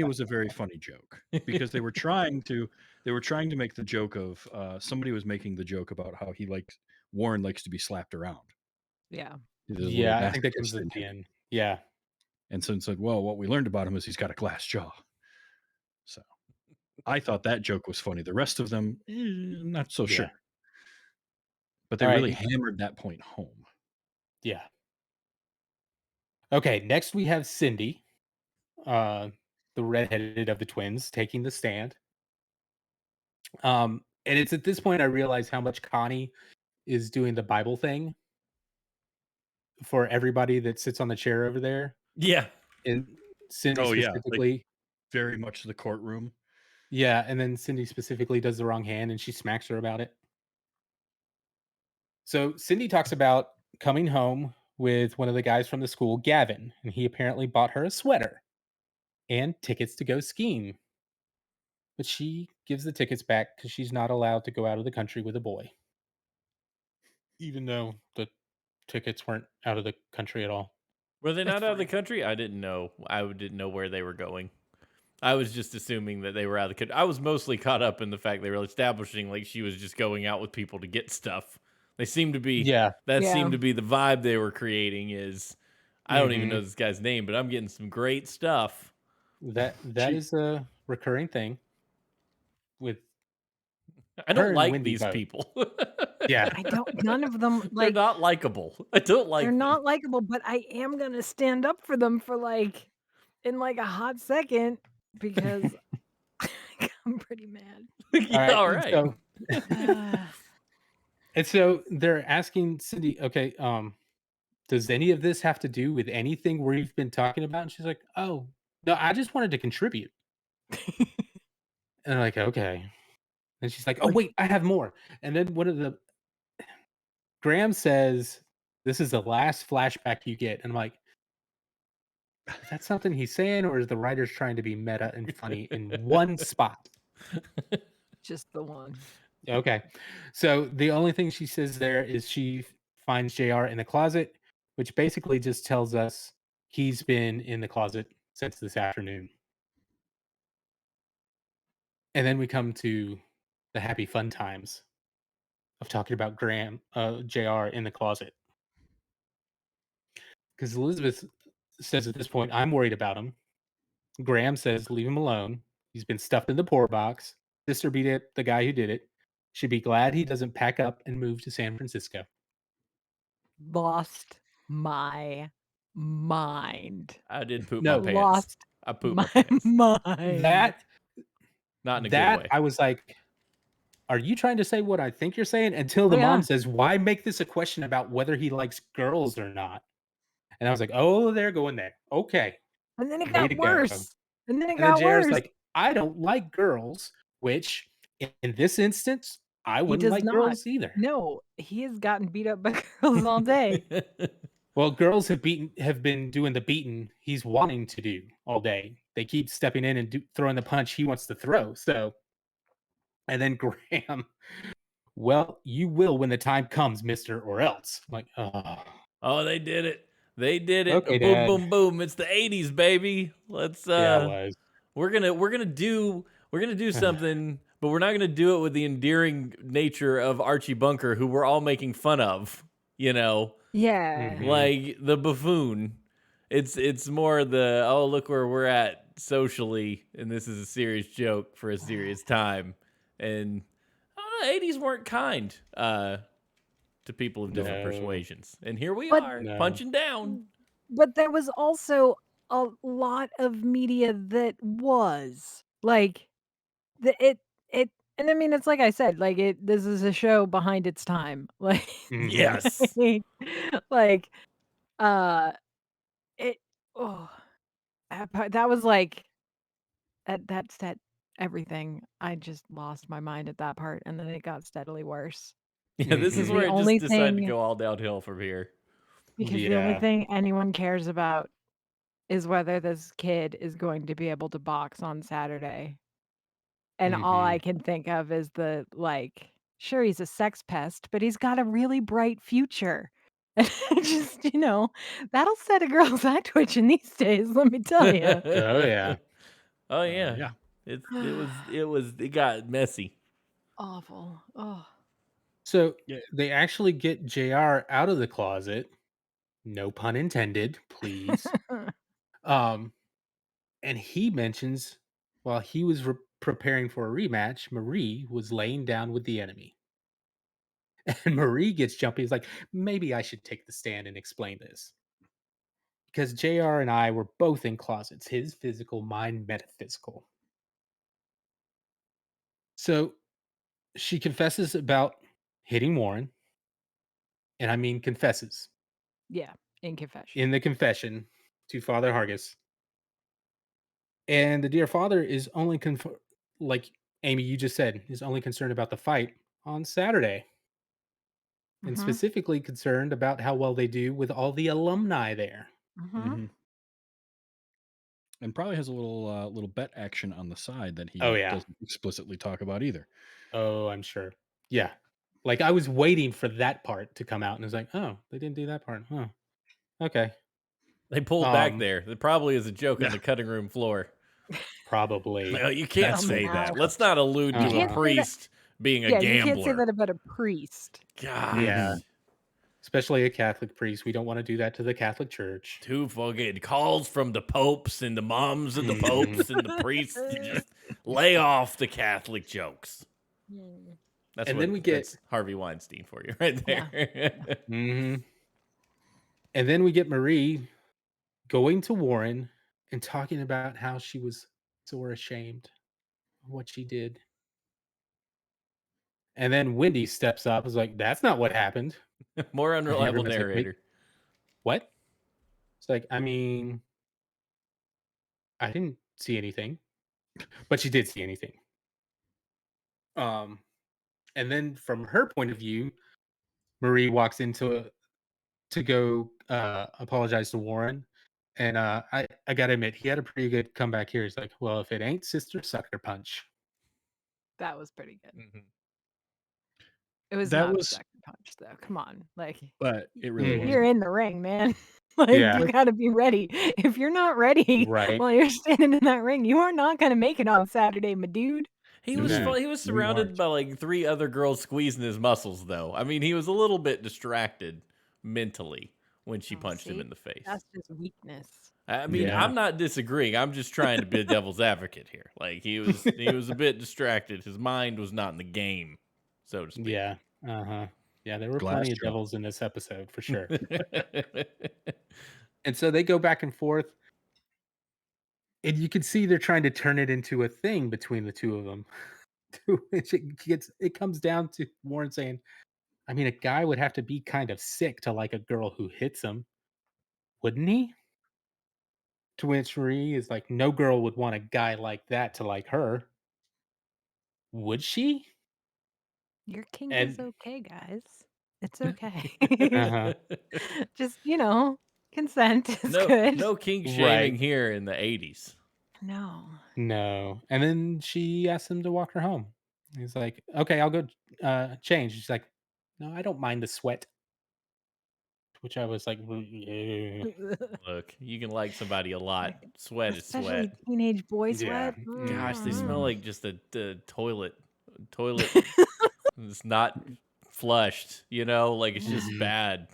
was a very funny joke because they were trying to make the joke of somebody was making the joke about how Warren likes to be slapped around. Yeah. He's a little Yeah, I think that comes masochist at in the him. end. Yeah. And so said, well, what we learned about him is he's got a glass jaw. So I thought that joke was funny. The rest of them, not so Yeah. sure. But they All really right. hammered that point home. Yeah. Okay. Next, we have Cindy, uh, the redheaded of the twins, taking the stand. And it's at this point I realize how much Connie is doing the Bible thing for everybody that sits on the chair over there. Yeah. And Cindy Oh yeah, like specifically, very much the courtroom. yeah, and then Cindy specifically does the wrong hand and she smacks her about it. So Cindy talks about coming home with one of the guys from the school, Gavin, and he apparently bought her a sweater and tickets to go skiing. But she gives the tickets back because she's not allowed to go out of the country with a boy, even though the tickets weren't out of the country at all. Were they It's not out of the fine. country? I didn't know. I didn't know where they were going. I was just assuming that they were out of the country. I was mostly caught up in the fact they were establishing like she was just going out with people to get stuff. They seem to be Yeah. that Yeah. seemed to be the vibe they were creating is I don't even Hmm. know this guy's name, but I'm getting some great stuff. That She is a recurring thing with I her don't and like Wendy these both. people. Yeah. I don't none of them, They're like, not likable. I don't they're like them. not likable, but I am gonna stand up for them for, like, in, like, a hot second because I'm pretty mad. All Yeah, right. all And right. so they're asking Cindy, okay, does any of this have to do with anything we've been talking about? And she's like, "Oh, no, I just wanted to contribute." And I'm like, "Okay." And she's like, "Oh, Like, wait, I have more." And then one of the Graham says, "This is the last flashback you get." And I'm like, "Is that something he's saying, or is the writers trying to be meta and funny in one spot?" just the one. Okay. So the only thing she says there is she finds JR in the closet, which basically just tells us he's been in the closet since this afternoon. And then we come to the happy fun times of talking about JR in the closet. Because Elizabeth says at this point, I'm worried about him. Graham says, leave him alone. He's been stuffed in the poor box. Sister beat it, the guy who did it. Should be glad he doesn't pack up and move to San Francisco. Lost my mind. I did poop my No, pants. Lost I pooped my my pants. mind. that Not in a good that way. I was like, are you trying to say what I think you're saying? Until Oh, the yeah. mom says, why make this a question about whether he likes girls or not? And I was like, oh, they're going there. Okay, And then it way got to go. worse. And then it And then got JR's worse. like, I don't like girls, which in this instance, I He wouldn't does like not. girls either. No, he has gotten beat up by girls all day. Well, girls have been doing the beating he's wanting to do all day. They keep stepping in and throwing the punch he wants to throw. So, and then Graham Well, you will when the time comes, mister, or else. I'm like, oh, Oh, they did it. They did it. okay, Boom, Dad. boom, boom. It's the 80s, baby. Let's Yeah, it was. we're gonna do something, but we're not gonna do it with the endearing nature of Archie Bunker, who we're all making fun of. You know, Yeah. Mhm. like the buffoon. It's more the, oh, look where we're at socially, and this is a serious joke for a serious time. And I don't know, 80s weren't kind to people of different No, persuasions. And here we But are no. punching down. there was also a lot of media that was like it and I mean it's like I said, like this is a show behind its time. Like Mhm. Yes. like uh it oh that was like that set everything. I just lost my mind at that part and then it got steadily worse Yeah, this is because Mhm. where the it just only decided to thing go all downhill from here. Yeah. anyone cares about is whether this kid is going to be able to box on Saturday. And all I Mhm. can think of is the, like, sure, he's a sex pest, but he's got a really bright future. And just, that'll set a girl's eye twitching these days, let me tell you. Oh, yeah. Oh yeah. Yeah. It got messy. Awful. Oh. So Yeah. they actually get JR out of the closet. No pun intended, please. Um, and he mentions while he was preparing for a rematch, Marie was laying down with the enemy. And Marie gets jumpy. He's like, maybe I should take the stand and explain this. Because JR and I were both in closets, his physical, mine metaphysical. So she confesses about hitting Warren, and I mean confesses Yeah, in confession. in the confession to Father Hargis. And the dear father is only like Amy, you just said, is only concerned about the fight on Saturday, and Mhm, specifically concerned about how well they do with all the alumni there. mhm. Mhm. And probably has a little bet action on the side that Oh he yeah. doesn't explicitly talk about either. Oh, I'm sure. Yeah. Like I was waiting for that part to come out and it's like, oh, they didn't do that part. Huh. Okay. They pulled back Um, there. It probably is a joke on Yeah. the cutting room floor. probably. No, you can't That's Come say what that. now. Let's cuts. not allude You to a can't Uh-huh. say that priest being a yeah, you can't say gambler. that about a priest. Yeah. Gosh. Mhm. Especially a Catholic priest. We don't want to do that to the Catholic Church. Too fucking calls from the popes and the moms of the Mhm. popes and the priests. You just lay off the Catholic jokes. Mm. And then we get That's Harvey Weinstein for you right Yeah, yeah. there. mhm. And then we get Marie going to Warren and talking about how she was sore ashamed of what she did. And then Wendy steps up, is like, "That's not what happened." More And unreliable everybody's like, "Wait, narrator. what?" It's like, I mean, I didn't see anything, but she did see anything. Um, and then from her point of view, Marie walks into to go apologize to Warren. And I gotta admit, he had a pretty good comeback here. He's like, "Well, if it ain't Sister Sucker Punch." That was pretty good. Mhm. It was That not a was sucker punch though, come on, like, but it really you're Mhm. wasn't. in the ring, man. Like, you Yeah, Like gotta be ready. If you're not ready right. while you're standing in that ring, you are not gonna make it on Saturday, my dude. no, He was very surrounded large. by like three other girls squeezing his muscles, though. I mean, he was a little bit distracted mentally when she Oh, punched him see? in the face. That's just weakness. I mean, Yeah, I'm not disagreeing. I'm just trying to be a devil's advocate here. Like he was a bit distracted. His mind was not in the game, so to speak. yeah, uh-huh. Yeah, there were Glass plenty of jaw. devils in this episode for sure. And so they go back and forth, and you can see they're trying to turn it into a thing between the two of them. To which it comes down to Warren saying, I mean, a guy would have to be kind of sick to like a girl who hits him, wouldn't he? To which Marie is like, no girl would want a guy like that to like her. Would she? Your kink is And okay, guys. It's okay. uh-huh. Just, consent is No, good. no kink Right. shaming here in the '80s. No. No. And then she asks him to walk her home. He's like, "Okay, I'll go change." She's like, "No, I don't mind the sweat." Which I was like, "Yeah." Look, you can like somebody a lot. Sweat is Especially sweat. teenage boy Yeah. sweat. Gosh, they smell Mm. Mhm. like just a toilet it's not flushed, you know, like it's just Mhm. bad.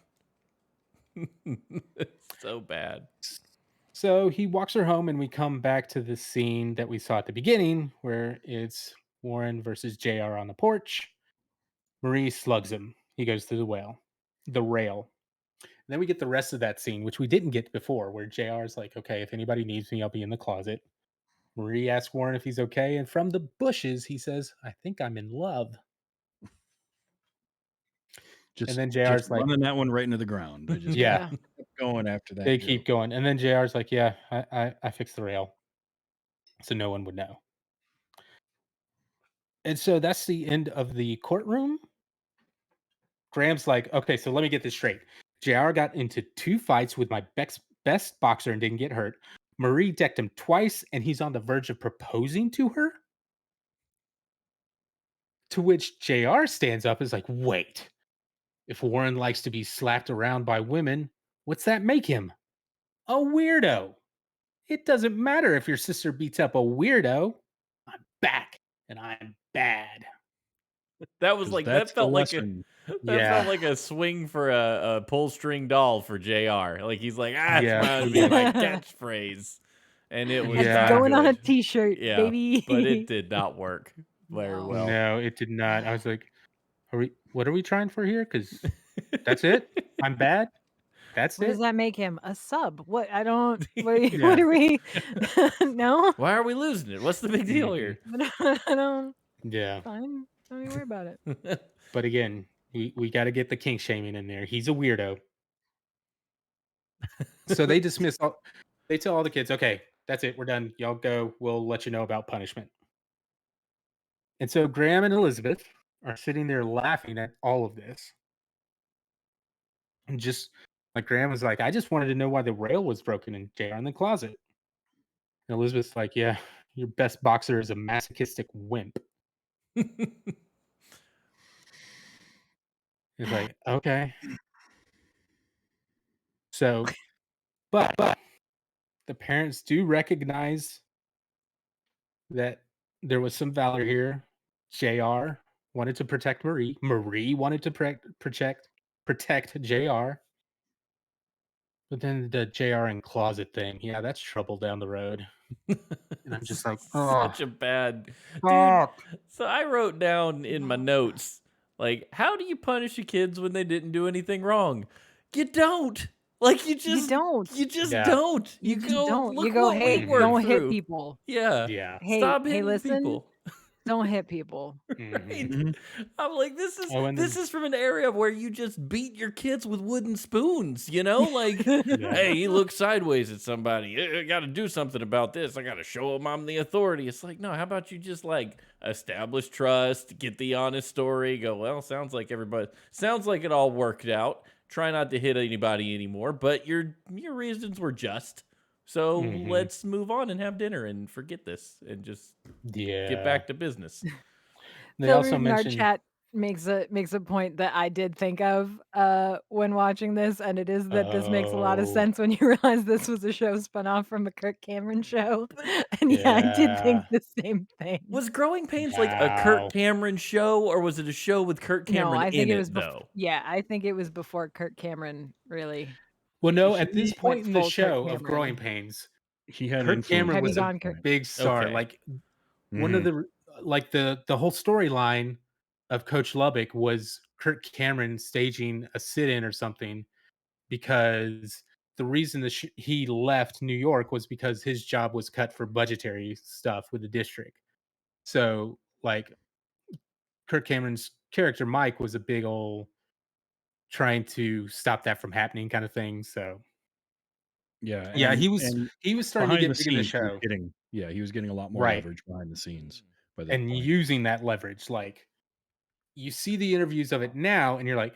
It's so bad. So he walks her home, and we come back to the scene that we saw at the beginning where it's Warren versus JR on the porch. Marie slugs him. He goes through the rail. And then we get the rest of that scene, which we didn't get before, where JR is like, okay, if anybody needs me, I'll be in the closet. Marie asks Warren if he's okay. And from the bushes, he says, I think I'm in love. And then Just JR's like, running that one right into the ground. I just kept yeah, Yeah. going after that they keep joke. going. And then JR's like, yeah, I fixed the rail. So no one would know. And so that's the end of the courtroom. Graham's like, okay, so let me get this straight. JR got into 2 fights with my best boxer and didn't get hurt. Marie decked him twice and he's on the verge of proposing to her. To which JR stands up and is like, wait, if Warren likes to be slapped around by women, what's that make him? A weirdo. It doesn't matter if your sister beats up a weirdo. I'm back and I'm bad. That was Because like that's the lesson. that felt Yeah. like a swing for a pull string doll for JR. Like he's like, ah, it's Yeah, gonna pretty be much. my catchphrase. And it was That's not Yeah. going on a good. t-shirt, Yeah, but it baby. did not work very No. well. No, it did not. I was like, what are we trying for here? Because that's it? I'm bad? That's What does it? that make him? A sub? What? I don't. What Yeah. are we? No. Why are we losing it? What's the big deal Mhm. here? I don't. Yeah. Fine. Don't even worry about it. But again, we gotta get the kink shaming in there. He's a weirdo. So they tell all the kids, "Okay, that's it, we're done. Y'all go. We'll let you know about punishment." And so Graham and Elizabeth are sitting there laughing at all of this. And just like Graham was like, "I just wanted to know why the rail was broken in JR in the closet." And Elizabeth's like, "Yeah, your best boxer is a masochistic wimp." It's like, "Okay." So, but the parents do recognize that there was some valor here. JR wanted to protect Marie. Marie wanted to protect JR. But then the JR and closet thing, yeah, that's trouble down the road. And I'm just like, oh, Such a bad dude. stop. So I wrote down in my notes, like, how do you punish your kids when they didn't do anything wrong? You don't. Like You don't. you just Yeah, don't. You You just go, don't. You look go, what we hey, hmm worked don't hit through. people. Yeah. yeah, Hey, Stop hey, hitting listen, people. don't hit people. hmm Right? Mhm. I'm like, Oh, and this then is from an area where you just beat your kids with wooden spoons, you know? Like, yeah, hey, he looks sideways at somebody. I got to do something about this. I got to show him I'm the authority. It's like, no, how about you just like establish trust, get the honest story, go, well, sounds like it all worked out. Try not to hit anybody anymore, but your reasons were just. So hmm let's move on and have dinner and forget this and just get yeah. back to business. They Phil also Root in our mentioned, chat makes a point that I did think of when watching this, and it is that this makes a lot of oh, sense when you realize this was a show spun off from a Kirk Cameron show. And yeah, I did think yeah, the same thing. Was Growing Pains like a Kirk wow. Cameron show, or was it a show with Kirk No, Cameron I think in it was it before. though? Yeah, I think it was before Kirk Cameron really Well, no, at this He went point in the full Kirk show of Growing Cameron. Pains, he had Kirk influence Cameron at Had he was a that gone Kirk? point. big star. Okay. Like one of Mhm. the whole storyline of Coach Lubbock was Kirk Cameron staging a sit-in or something because the reason that he left New York was because his job was cut for budgetary stuff with the district. So, like Kirk Cameron's character Mike was a big old trying to stop that from happening kind of thing. So, Yeah, yeah, and he was starting to behind the get big in the scenes, show, he was getting a lot more right? leverage behind the scenes by this And point. using that leverage, like you see the interviews of it now, and you're like,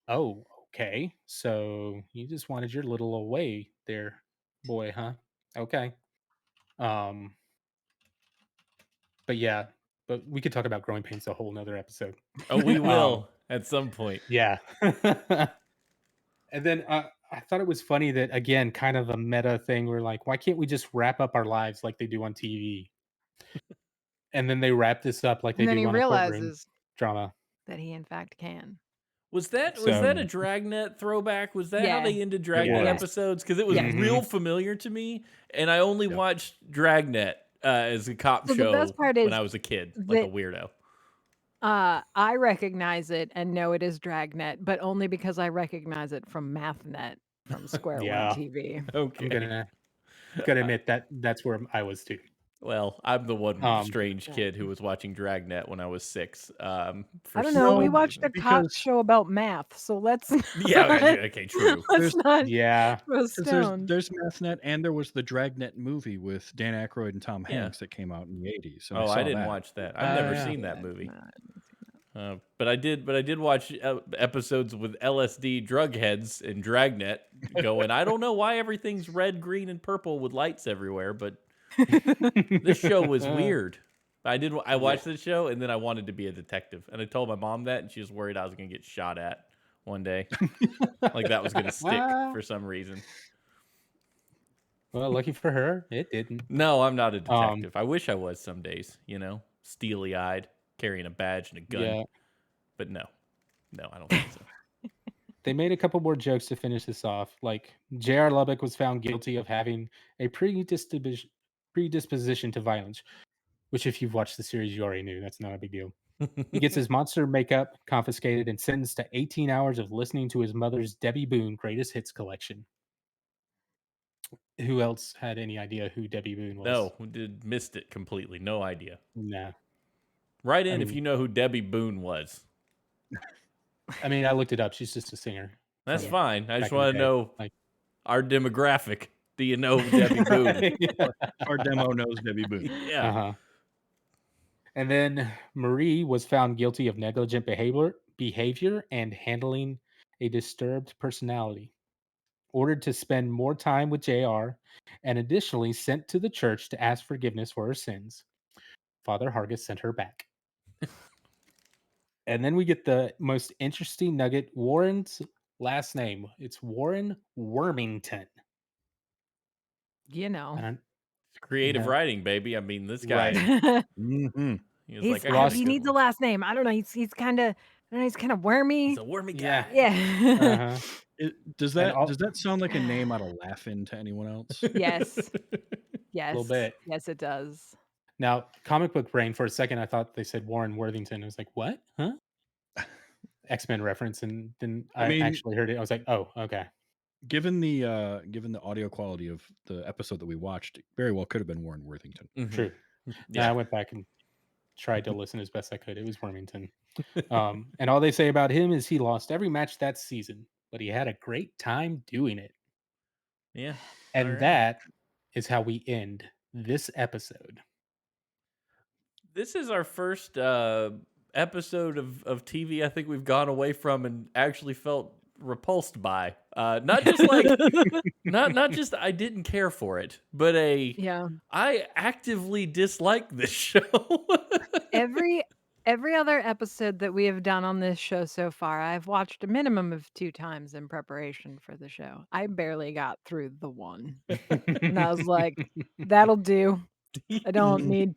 oh, okay, so you just wanted your little away there, boy, huh? Okay. Um, but yeah. but we could talk about growing pains a whole nother episode. Oh, we Um, will at some point. yeah. And then I thought it was funny that again, kind of a meta thing. We're like, why can't we just wrap up our lives like they do on TV? And then they wrap this up like they And then do he on a courtroom realizes drama. that he in fact can. Was that a So Dragnet throwback? Was that how Yeah. they ended It Dragnet was. Yes. episodes? Because it was Yes. real Mhm. familiar to me, and I only Yep. watched Dragnet as a cop So the best show part when is I was a kid, like a that weirdo. I recognize it and know it is Dragnet, but only because I recognize it from MathNet from Square One yeah, TV. I'm Okay. gonna admit that that's where I was too. Well, I'm the one Um, strange Yeah. kid who was watching Dragnet when I was 6, I for don't know. We some No, watched reason. a cop because show about math, so let's Yeah, not okay, true. let's there's not yeah, throw because stones. there's MathNet and there was the Dragnet movie with Dan Aykroyd and Tom Yeah. Hanks that came out in the '80s, and I Oh, I saw didn't that. watch that. I've never yeah. seen that Yeah, movie. no, I didn't see that. But I did watch episodes with LSD drug heads and Dragnet going, I don't know why everything's red, green, and purple with lights everywhere, but this show was weird. I Yeah. watched this show and then I wanted to be a detective. And I told my mom that and she was worried I was gonna get shot at one day. Like that was gonna stick Ah, for some reason. well, lucky for her, it didn't. No, I'm not a Um, detective. I wish I was some days, steely eyed, carrying a badge and a gun. yeah, But no. No, I don't think so. they made a couple more jokes to finish this off. Like J.R. Lubbock was found guilty of having a predisposition to violence, which, if you've watched the series, you already knew. That's not a big deal. He gets his monster makeup confiscated and sentenced to 18 hours of listening to his mother's Debbie Boone greatest hits collection. Who else had any idea who Debbie Boone was? No, missed it completely. No idea. Nah. Write I in if mean, you know who Debbie Boone was. I looked it up. She's just a singer That's from Yeah. fine. I just back in the want to day. know Like, our demographic. Do you know Debbie Boone? right? Our demo knows Debbie Boone. Yeah. Uh-huh. And then Marie was found guilty of negligent behavior and handling a disturbed personality. Ordered to spend more time with JR, and additionally sent to the church to ask forgiveness for her sins. Father Hargis sent her back. And then we get the most interesting nugget, Warren's last name. It's Warren Wormington. You know. I don't, Creative no, writing, baby. I mean, this right. guy, Mhm. he was He's like, I got a Lost. he good needs a one. last name. I don't know. He's kind of he's kind of He's wormy. a wormy Yeah. guy. Yeah. Uh-huh. Does And that all sound like a name I'd laugh in to anyone else? Yes. a little Yes. bit. Yes, it does. Now, comic book brain, for a second, I thought they said Warren Worthington. I was like, what? Huh? X-Men reference. And then I I mean, actually heard it. I was like, oh, okay. given the audio quality of the episode that we watched, it very well could have been Warren Worthington. Mhm. True. Now I Yeah. went back and tried to listen as best I could. It was Wormington. And all they say about him is he lost every match that season, but he had a great time doing it. Yeah. All And right. that is how we end this episode. This is our first episode of TV I think we've gone away from and actually felt repulsed by. Not just like not just I didn't care for it, but Yeah. I actively dislike this show. Every other episode that we have done on this show so far, I've watched a minimum of 2 times in preparation for the show. I barely got through the one. And I was like, that'll do. I don't Mhm. need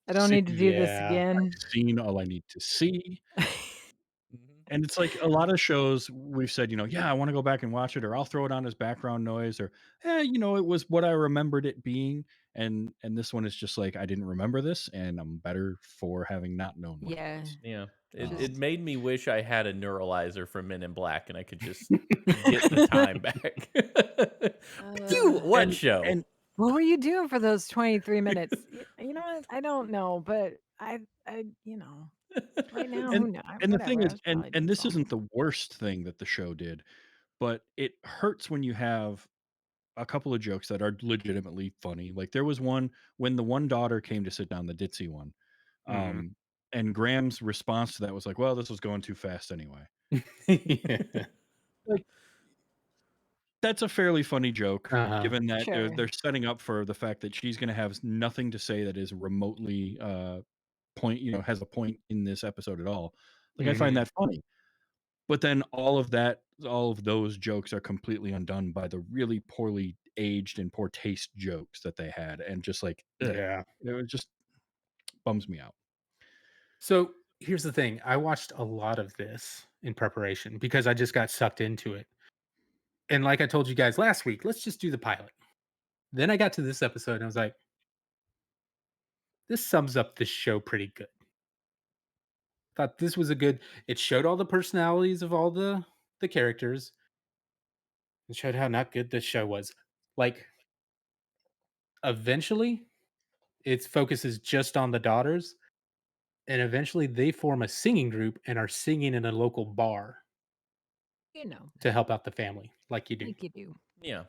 I don't See, need to do this Yeah. again. seen all I need to see. Mhm. And it's like a lot of shows we've said, yeah, I want to go back and watch it, or I'll throw it on as background noise, or it was what I remembered it being. And this one is just like I didn't remember this, and I'm better for having not known what it Yeah. was. Yeah. It Just made me wish I had a neuralizer from Men in Black and I could just get the time back. You what And show? and what were you doing for those 23 minutes? You know what? I don't know, but right now, and who knows? and the thing Whatever. I is, was and probably and doing this isn't something. the worst thing that the show did, but it hurts when you have a couple of jokes that are legitimately funny. Like there was one when the one daughter came to sit down, the ditzy one. Mhm. Um, and Graham's response to that was like, "Well, this was going too fast anyway." Yeah. Like that's a fairly funny joke, Uh-huh. given that they're Sure. they're setting up for the fact that she's going to have nothing to say that is remotely point, has a point in this episode at all. Like I find Mhm. that funny. But then all of those jokes are completely undone by the really poorly aged and poor taste jokes that they had, and just like, ugh, Yeah. it just bums me out. So here's the thing. I watched a lot of this in preparation because I just got sucked into it. And like I told you guys last week, let's just do the pilot. Then I got to this episode and I was like, this sums up this show pretty good. Thought this was a good, it showed all the personalities of all the characters. It showed how not good this show was. Like eventually its focus is just on the daughters, and eventually they form a singing group and are singing in a local bar You know, to help out the family like you do. like you do. Yeah.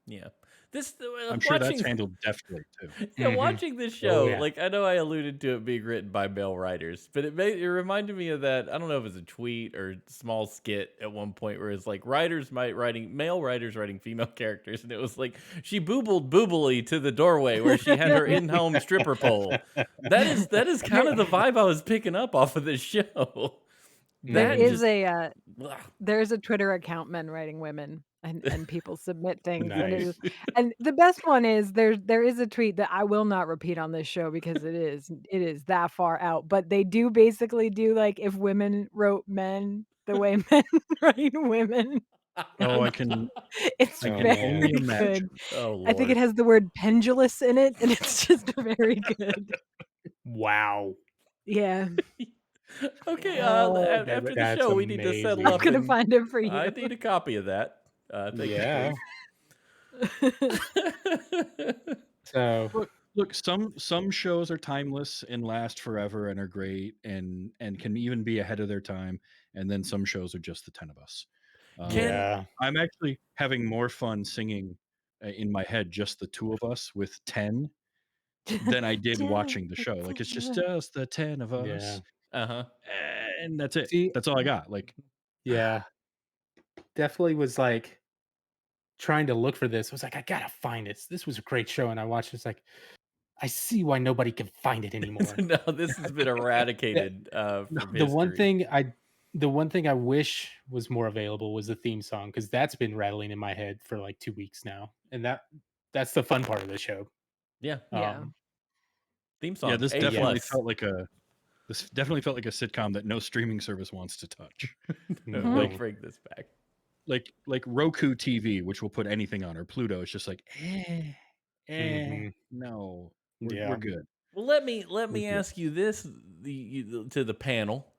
Yeah. This I'm sure that's watching handled deftly too. yeah, Mhm. watching this Oh, show, yeah. like I know I alluded to it being written by male writers, but it reminded me of that. I don't know if it's a tweet or small skit at one point where it's like male writers writing female characters, and it was like she boobled boobily to the doorway where she had her in-home stripper pole. That is kind There of the vibe I was picking up off of this show. there That is Mhm. just a, ugh. there's a Twitter account, Men Writing Women, and people submit things, and it is Nice. and the best one is there is a tweet that I will not repeat on this show because it is that far out, but they do basically do, like, if women wrote men the way men write women, Oh, and it's I Oh, can only very man. good. imagine. Oh I think it Lord. has the word pendulous in it, and it's just very good. Wow. Yeah. Okay, Oh, after the That's show, we need to settle I'm up amazing. gonna and find it for you. I need a copy of that. Thank you, Yeah. please. So, Look, some shows are timeless and last forever and are great and can even be ahead of their time, and then some shows are just the 10 of us. Can yeah. I'm actually having more fun singing in my head just the two of us with 10 than I did watching the show. Like it's just the 10 of Yeah. us, uh-huh. and that's it. See, That's all I got. Like yeah, definitely was like trying to look for this. I was like, I gotta find this. This was a great show. And I watched it's like, I see why nobody can find it anymore. No, this has been Yeah, eradicated no. from the one history. thing I the one thing I wish was more available was the theme song because that's been rattling in my head for like 2 weeks now. And that's the fun part of the show. Yeah, Yeah. Um, theme Yeah, song A but yeah, this definitely felt like a sitcom that no streaming service wants to touch. No, no. bring this back. Like Roku TV, which will put anything on, or Pluto. It's just like, Hmm. no, we're Yeah. good. Well, let me We're good. ask you this to the panel.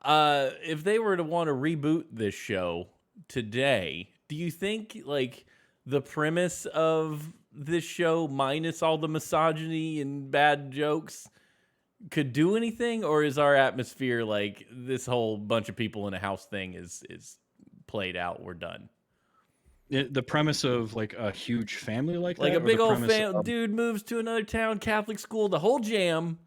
If they were to want to reboot this show today, do you think like the premise of this show minus all the misogyny and bad jokes could do anything, or is our atmosphere like this whole bunch of people in a house thing is played out, we're done? The premise of like a huge family like Like a that, or the big old premise of dude moves to another town, Catholic school, the whole jam,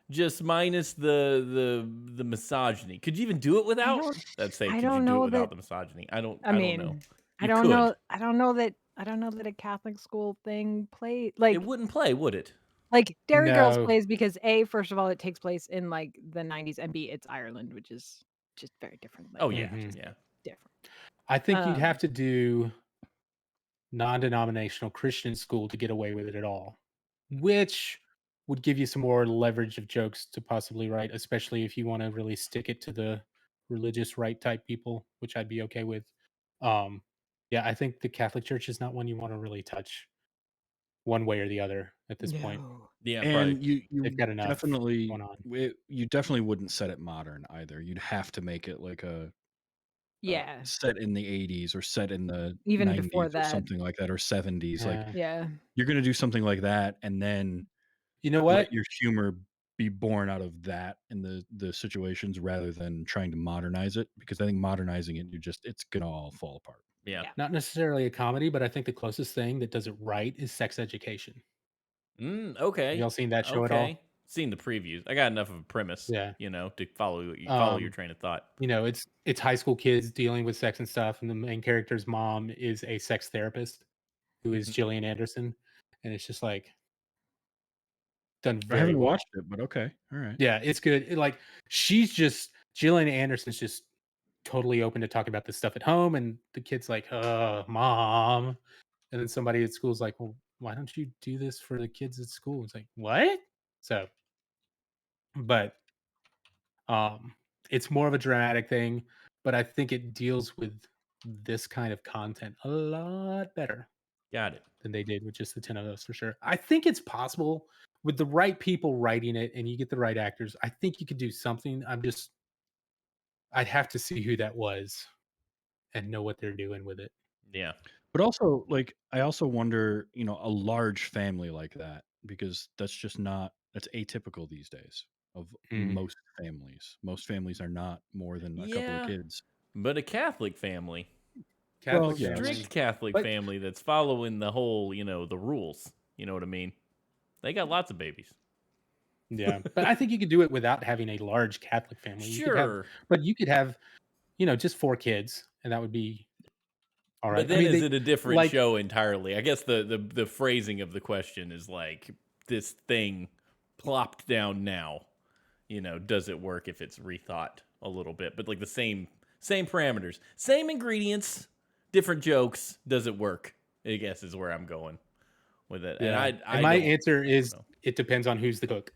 just minus the misogyny. Could you even do it I without? don't Let's say, I could you don't do it know without that the misogyny? I I don't know. mean, You could. I don't know that a Catholic school thing play It wouldn't play, would it? like Dairy Girls No. plays because A, first of all, it takes place in like the 90s, and B, it's Ireland, which is just very different, Oh like yeah, Hmm. just yeah. different. I think you'd have Um, to do non-denominational Christian school to get away with it at all, which would give you some more leverage of jokes to possibly write, especially if you want to really stick it to the religious right type people, which I'd be okay with. Um, yeah, I think the Catholic Church is not one you want to really touch one way or the other at this point. no. Yeah, probably. and you They've got enough going on. you definitely wouldn't set it modern either. You'd have to make it like a Yeah, set in the 80s or set in the even before 90s or that. something like that, or 70s. Like Yeah. Yeah. you're gonna do something like that, and then You know let what? your humor be born out of that in the situations rather than trying to modernize it, because I think modernizing it, it's gonna all fall apart. Yeah. Yeah. Not necessarily a comedy, but I think the closest thing that does it right is Sex Education. Have Okay. y'all seen that show at Okay. all? Seen the previews. I got enough of a premise, Yeah. to follow your Um, train of thought. it's high school kids dealing with sex and stuff, and the main character's mom is a sex therapist who is Mhm. Gillian Anderson, and it's just like done I very haven't well. watched it, but okay. All right. Yeah, it's good. Gillian Anderson's just totally open to talking about this stuff at home, and the kid's like, Mom. And then somebody at school's like, well, why don't you do this for the kids at school? It's like, what? So, but it's more of a dramatic thing, but I think it deals with this kind of content a lot better Got it. than they did with just the 10 of us for sure. I think it's possible with the right people writing it and you get the right actors. I think you could do something. I'd have to see who that was and know what they're doing with it. Yeah. But also, like, I also wonder, a large family like that, because that's atypical these days of Mhm. most families. Most families are not more than a couple of Yeah. kids. But a Catholic family, Catholic yes. family. strict Catholic But family that's following the whole, the rules. You know what I mean? They got lots of babies. yeah, but I think you could do it without having a large Catholic family. You could have, Sure. but you could have, just 4 kids, and that would be all But right. I then mean, is they it a different like show entirely? I guess the phrasing of the question is like this thing plopped down now. Does it work if it's rethought a little bit? But like the same parameters, same ingredients, different jokes. Does it work? I guess is where I'm going with it. And yeah. I And my don't answer is know. it depends on who's the cook.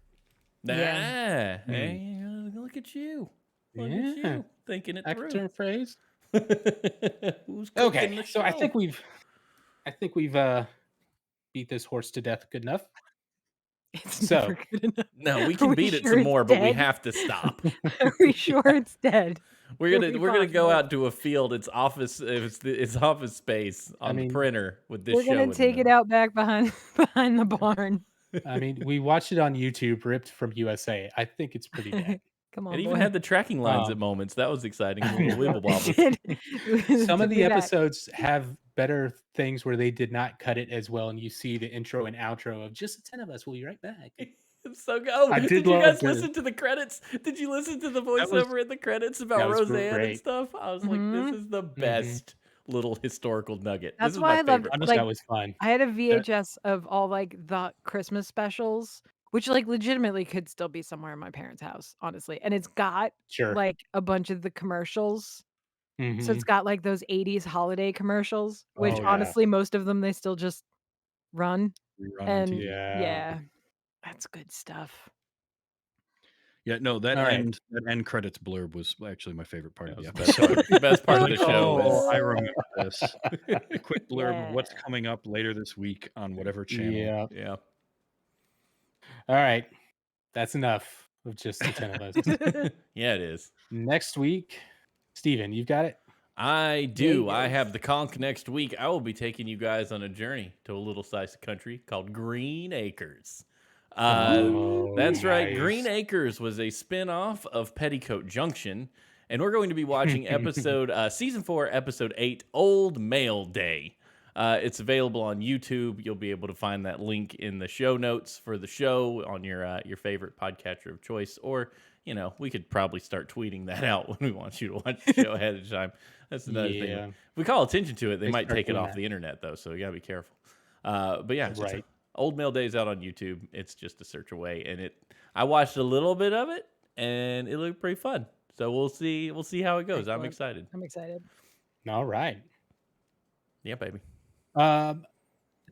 Yeah. Hey, look at you. Look at Yeah, you thinking it through. actor phrase. Who's Okay, cooking the so I show? think we've beat this horse to death good enough. It's So never good enough. No, we Are can we beat it sure some it's more, but we dead? have to stop. Are we sure it's dead? We're Can we gonna go pause it? out to a field. It's office space I on the mean, printer with this We're show gonna in the take it middle. out back behind behind the barn. we watched it on YouTube, ripped from USA. I think it's pretty bad. Come It on, even boy. had the tracking lines at Um, moments. That was exciting. The little wibble It wobbles. did. Some of Took the me back. episodes have better things where they did not cut it as well, and you see the intro and outro of just the 10 of us. We'll be right back. It's so good. Oh, I did did you love guys listen to the credits? Did you listen to the that was voiceover in the credits about that was Roseanne and great. stuff? I was like, this Mhm. is the Mhm. best little historical nugget. This That's is my why I loved favorite part. like That was fun. I had a That VHS of all like the Christmas specials, which like legitimately could still be somewhere in my parents' house, honestly. And it's got Sure. like a bunch of the commercials. So it's Mhm. got like those 80s holiday commercials, which Oh, yeah. honestly most of them they still just run. rerun on And TV. Yeah. yeah, that's good stuff. Yeah, no, All right. that end credits blurb was actually my favorite part That of the was the best part. episode. Best part of Like, the show oh, I is remember this. A quick blurb of what's Yeah. coming up later this week on whatever channel. Yeah. yeah. All right. That's enough of just the 10 of us. Yeah, it is. Next week, Steven, you've got it? I do. I Yes. have the conch next week. I will be taking you guys on a journey to a little slice of country called Green Acres. That's right. Green Nice. Acres was a spin-off of Petticoat Junction, and we're going to be watching season 4, episode 8, Old Mail Day. It's available on YouTube. You'll be able to find that link in the show notes for the show on your favorite podcatcher of choice, or we could probably start tweeting that out when we want you to watch the show ahead of time. That's another thing. Yeah. If we call attention to it, they They might start take it doing off that. the internet though, so you gotta be careful. But yeah, Right. Old Mail Day's out on YouTube. It's just a search away, and I watched a little bit of it, and it looked pretty fun. So we'll see how it goes. I'm Excellent. excited. I'm excited. All right. Yeah, baby.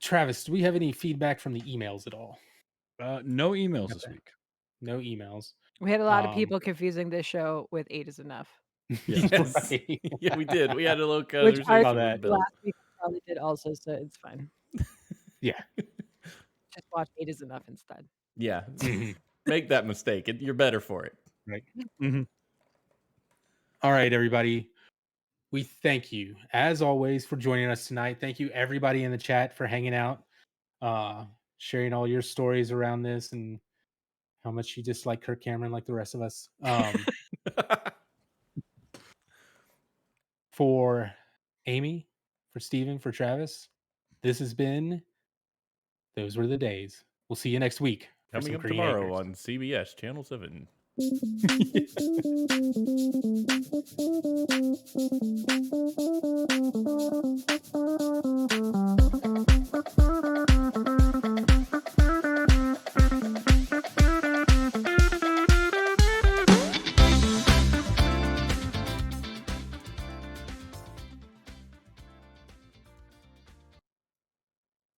Travis, do we have any feedback from the emails at all? No emails this Okay. week. No emails. We had a lot of Um, people confusing this show with 8 is enough. Yeah. Yes. Right. Yeah, we did. We had a little Which conversation our Saw with that. Bill. last week probably did also, so it's fine. Yeah. Just watch 8 is enough instead. Yeah. Mhm. Make that mistake. You're better for it. Right. Mhm. All right, everybody. We thank you, as always, for joining us tonight. Thank you, everybody in the chat, for hanging out, sharing all your stories around this and how much you dislike Kirk Cameron like the rest of us. For Amy, for Steven, for Travis, this has been Those Were the Days. We'll see you next week for Coming some up Green tomorrow Acres. on CBS Channel 7.